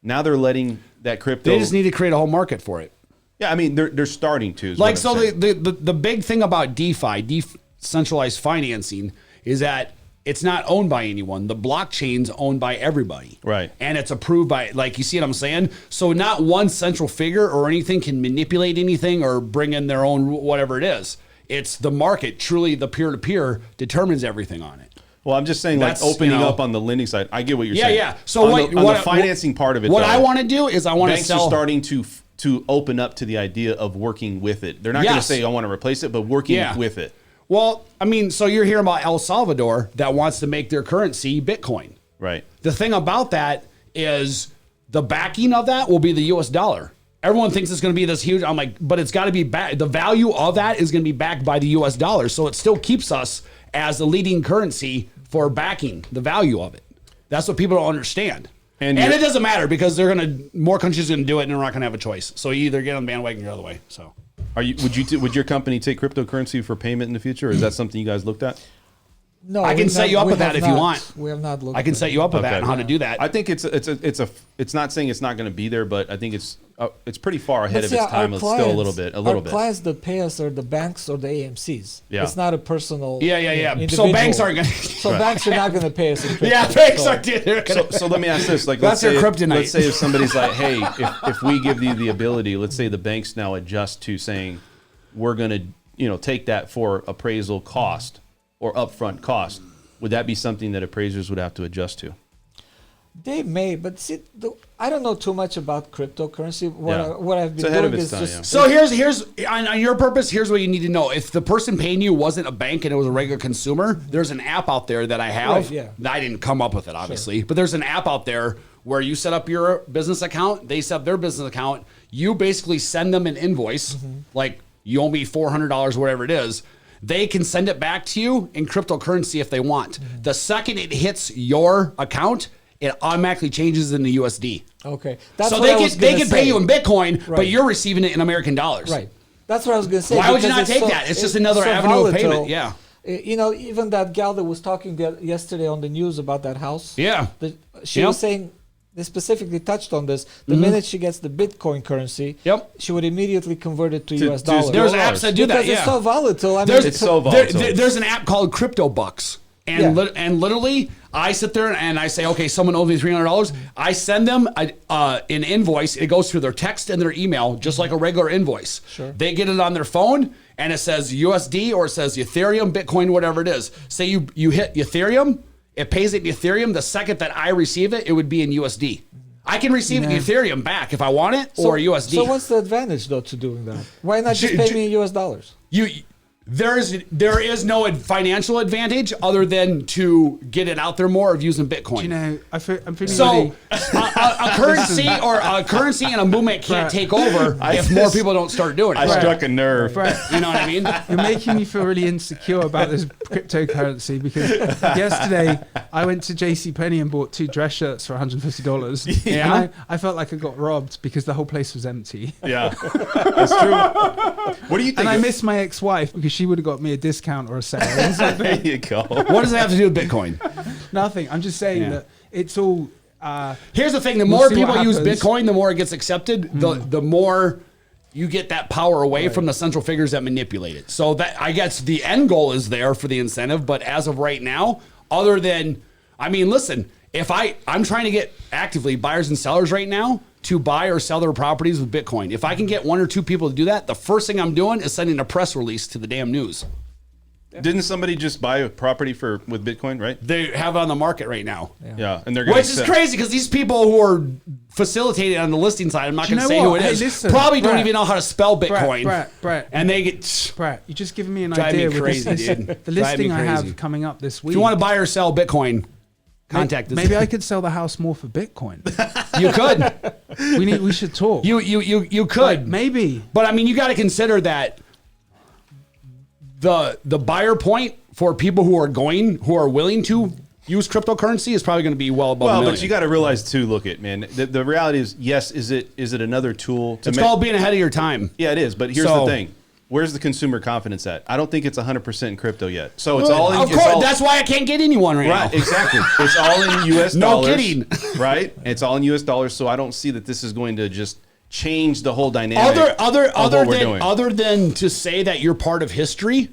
Now they're letting that crypto. They just need to create a whole market for it. Yeah, I mean they're starting to. Like, so the big thing about DeFi, decentralized financing, is that it's not owned by anyone. The blockchain's owned by everybody. Right. And it's approved by, like, you see what I'm saying? So not one central figure or anything can manipulate anything or bring in their own whatever it is. It's the market. Truly, the peer-to-peer determines everything on it. Well, I'm just saying, like, opening up on the lending side. I get what you're saying. Yeah. So on the financing part of it, what I want to do is I want to banks sell. Are starting to open up to the idea of working with it. They're not going to say I want to replace it, but working with it. Well, I mean, so you're hearing about El Salvador that wants to make their currency Bitcoin. Right. The thing about that is the backing of that will be the U.S. dollar. Everyone thinks it's going to be this huge. I'm like, but it's got to be back. The value of that is going to be backed by the U.S. dollar. So it still keeps us as the leading currency for backing the value of it. That's what people don't understand. And it doesn't matter because more countries are going to do it and they're not going to have a choice. So you either get on the bandwagon or the other way. So. Would your company take cryptocurrency for payment in the future? Or is that something you guys looked at? No, I can we've set you not- up we with that have if you not. want. We have not looked. I can at set it. you up with that Okay. and how to do that. I think it's not saying it's not going to be there, but I think it's pretty far ahead But of see, its our time. It's still a clients- little bit. Our clients that pay us are the banks or the AMCs. Yeah. It's not a personal. Yeah. So individual. banks aren't going to. So banks are not going to pay us in crypto. Yeah, banks So- aren't. They're gonna- So let me ask this: like, That's let's their say, kryptonite. let's say if somebody's like, "Hey, if we give you the ability, let's say the banks now adjust to saying we're going to, take that for appraisal cost or upfront cost." Would that be something that appraisers would have to adjust to? They may, but see, I don't know too much about cryptocurrency. Yeah. What I've It's been ahead of doing its is time, just. yeah. So here's on your purpose. Here's what you need to know: if the person paying you wasn't a bank and it was a regular consumer, there's an app out there that I have. Right, yeah. I didn't come up with it, obviously, but there's an app out there where you set up your business account, they set up their business account. You basically send them an invoice, like you owe me $400, whatever it is. They can send it back to you in cryptocurrency if they want. The second it hits your account, it automatically changes into USD. Okay. That's So what I was they gonna can pay say. you in Bitcoin, but Right. you're receiving it in American dollars. Right. That's what I was going to say. Why would you because not it's take that? It's just another avenue of payment, yeah. Even that gal that was talking yesterday on the news about that house. Yeah. She Yep. was saying, they specifically touched on this. The minute she gets the Bitcoin currency, Yep. she would immediately convert it to To- US to- dollars. There's dollars. apps that do that, because yeah. it's so volatile. I mean, There's, It's so there- volatile. there's an app called Crypto Bucks. And, Yeah. and literally, I sit there and I say, okay, someone owes me $300. I send them an invoice. It goes through their text and their email, just like a regular invoice. Sure. They get it on their phone, and it says USD or it says Ethereum, Bitcoin, whatever it is. Say you hit Ethereum, it pays it in Ethereum. The second that I receive it, it would be in USD. I can receive Ethereum back if I want it, or USD. So what's the advantage though to doing that? Why not just pay me in US dollars? There is no financial advantage other than to get it out there more of using Bitcoin. I'm feeling So really. a currency and a movement can't Right. take over if more people don't start doing it. I struck a nerve. Right. You know what I mean? You're making me feel really insecure about this cryptocurrency because yesterday I went to JCPenney and bought 2 dress shirts for $150. Yeah. And I felt like I got robbed because the whole place was empty. Yeah, that's true. What do you think? And I missed my ex-wife because she would have got me a discount or a sale. There you go. What does it have to do with Bitcoin? Nothing. I'm just saying Yeah. that it's all. Here's the thing: the We'll more see people what use happens. Bitcoin, the more it gets accepted. The more you get that power away from the central figures that manipulate it. So that, I guess, the end goal is there for the incentive, but as of right now, other than, I mean, listen, if I'm trying to get actively buyers and sellers right now to buy or sell their properties with Bitcoin. If I can get 1 or 2 people to do that, the first thing I'm doing is sending a press release to the damn news. Didn't somebody just buy a property with Bitcoin, right? They have it on the market right now. Yeah, and they're going Which is crazy because these people who are facilitating on the listing side, I'm not Do you going to know say who what? it Hey, is, listen, probably don't Brett. even know how to spell Bitcoin. Brett. And they get... Brett, you're just giving me an Drive me idea with crazy, this, dude. the Drive me listing I crazy. have coming up this week. If you want to buy or sell Bitcoin, contact us. Maybe I could sell the house more for Bitcoin. You could. We should talk. You could. Like, maybe. But I mean, you got to consider that the buyer point for people who are willing to use cryptocurrency is probably going to be well above. Well, $1 million. but you got to realize too. Look at man. The reality is, yes. Is it another tool? It's called being ahead of your time. Yeah, it is. But here's So- the thing. Where's the consumer confidence at? I don't think it's 100% in crypto yet. So it's all in. Of it's course, all- that's why I can't get anyone right right. now. Exactly. It's all in U.S. No dollars. kidding. Right. It's all in U.S. dollars. So I don't see that this is going to just change the whole dynamic. Other than to say that you're part of history,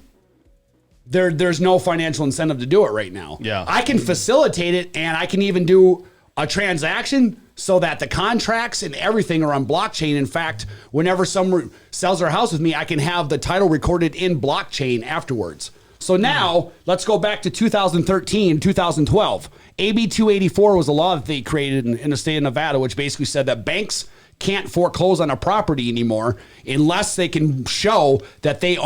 there's no financial incentive to do it right now. Yeah. I can facilitate it, and I can even do a transaction so that the contracts and everything are on blockchain. In fact, whenever someone sells their house with me, I can have the title recorded in blockchain afterwards. So now let's go back to 2013, 2012. AB 284 was a law that they created in the state of Nevada, which basically said that banks can't foreclose on a property anymore unless they can show that they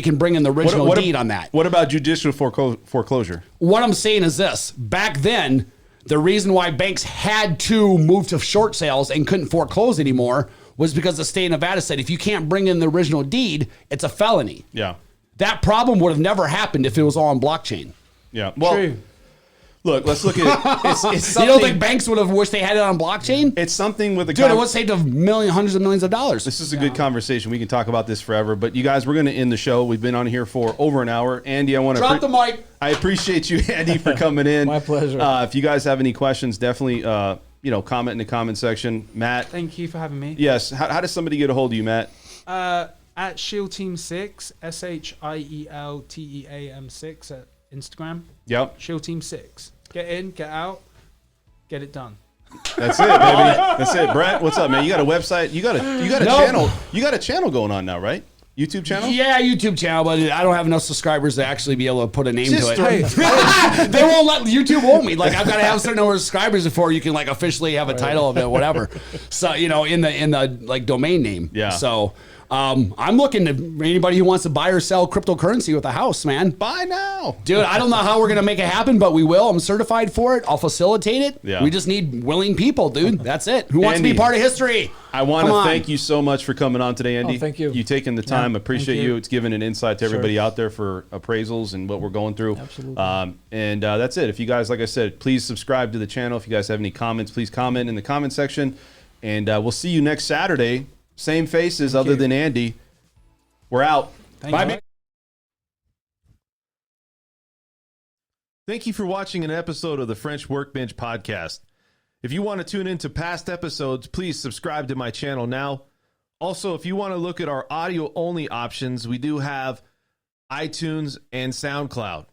can bring in the original deed on that. What about judicial foreclosure? What I'm saying is this: back then, the reason why banks had to move to short sales and couldn't foreclose anymore was because the state of Nevada said if you can't bring in the original deed, it's a felony. Yeah. That problem would have never happened if it was all on blockchain. Yeah. Well, True. Look, let's look at it. It's You something, don't think banks would have wished they had it on blockchain? it's something with the Dude, it would save them hundreds of millions of dollars. This is a good conversation. We can talk about this forever. But you guys, we're going to end the show. We've been on here for over an hour. Andy, I want to Drop the mic. I appreciate you, Andy, for coming in. My pleasure. If you guys have any questions, definitely comment in the comment section. Matt, Thank you for having me. yes. How does somebody get a hold of you, Matt? At Shield Team 6, SHIELTEAM6 at Instagram. Yep, Shield Team 6. Get in, get out, get it done. that's it, baby. That's it. Brett, what's up, man? You got a website? You got a Nope. channel? You got a channel going on now, right? YouTube channel? Yeah, YouTube channel, but I don't have enough subscribers to actually be able to put a name Just to it. They won't let YouTube hold me. Like I've got to have a certain number of subscribers before you can like officially have a title of it, whatever. So in the like domain name. Yeah. So I'm looking to anybody who wants to buy or sell cryptocurrency with a house, man. Buy now. Dude, I don't know how we're gonna make it happen, but we will. I'm certified for it. I'll facilitate it. Yeah. We just need willing people, dude. That's it. Who wants to Andy, be part of history? I want to Come on. thank you so much for coming on today, Andy. Oh, thank you. You taking the time. Appreciate thank you. you. It's giving an insight to everybody out there for appraisals and what we're going through. Absolutely. And that's it. If you guys, like I said, please subscribe to the channel. If you guys have any comments, please comment in the comment section. And we'll see you next Saturday. Same faces other than Andy. We're out. Thank Bye, you. man. Thank you for watching an episode of the French Workbench Podcast. If you want to tune into past episodes, please subscribe to my channel now. Also, if you want to look at our audio-only options, we do have iTunes and SoundCloud.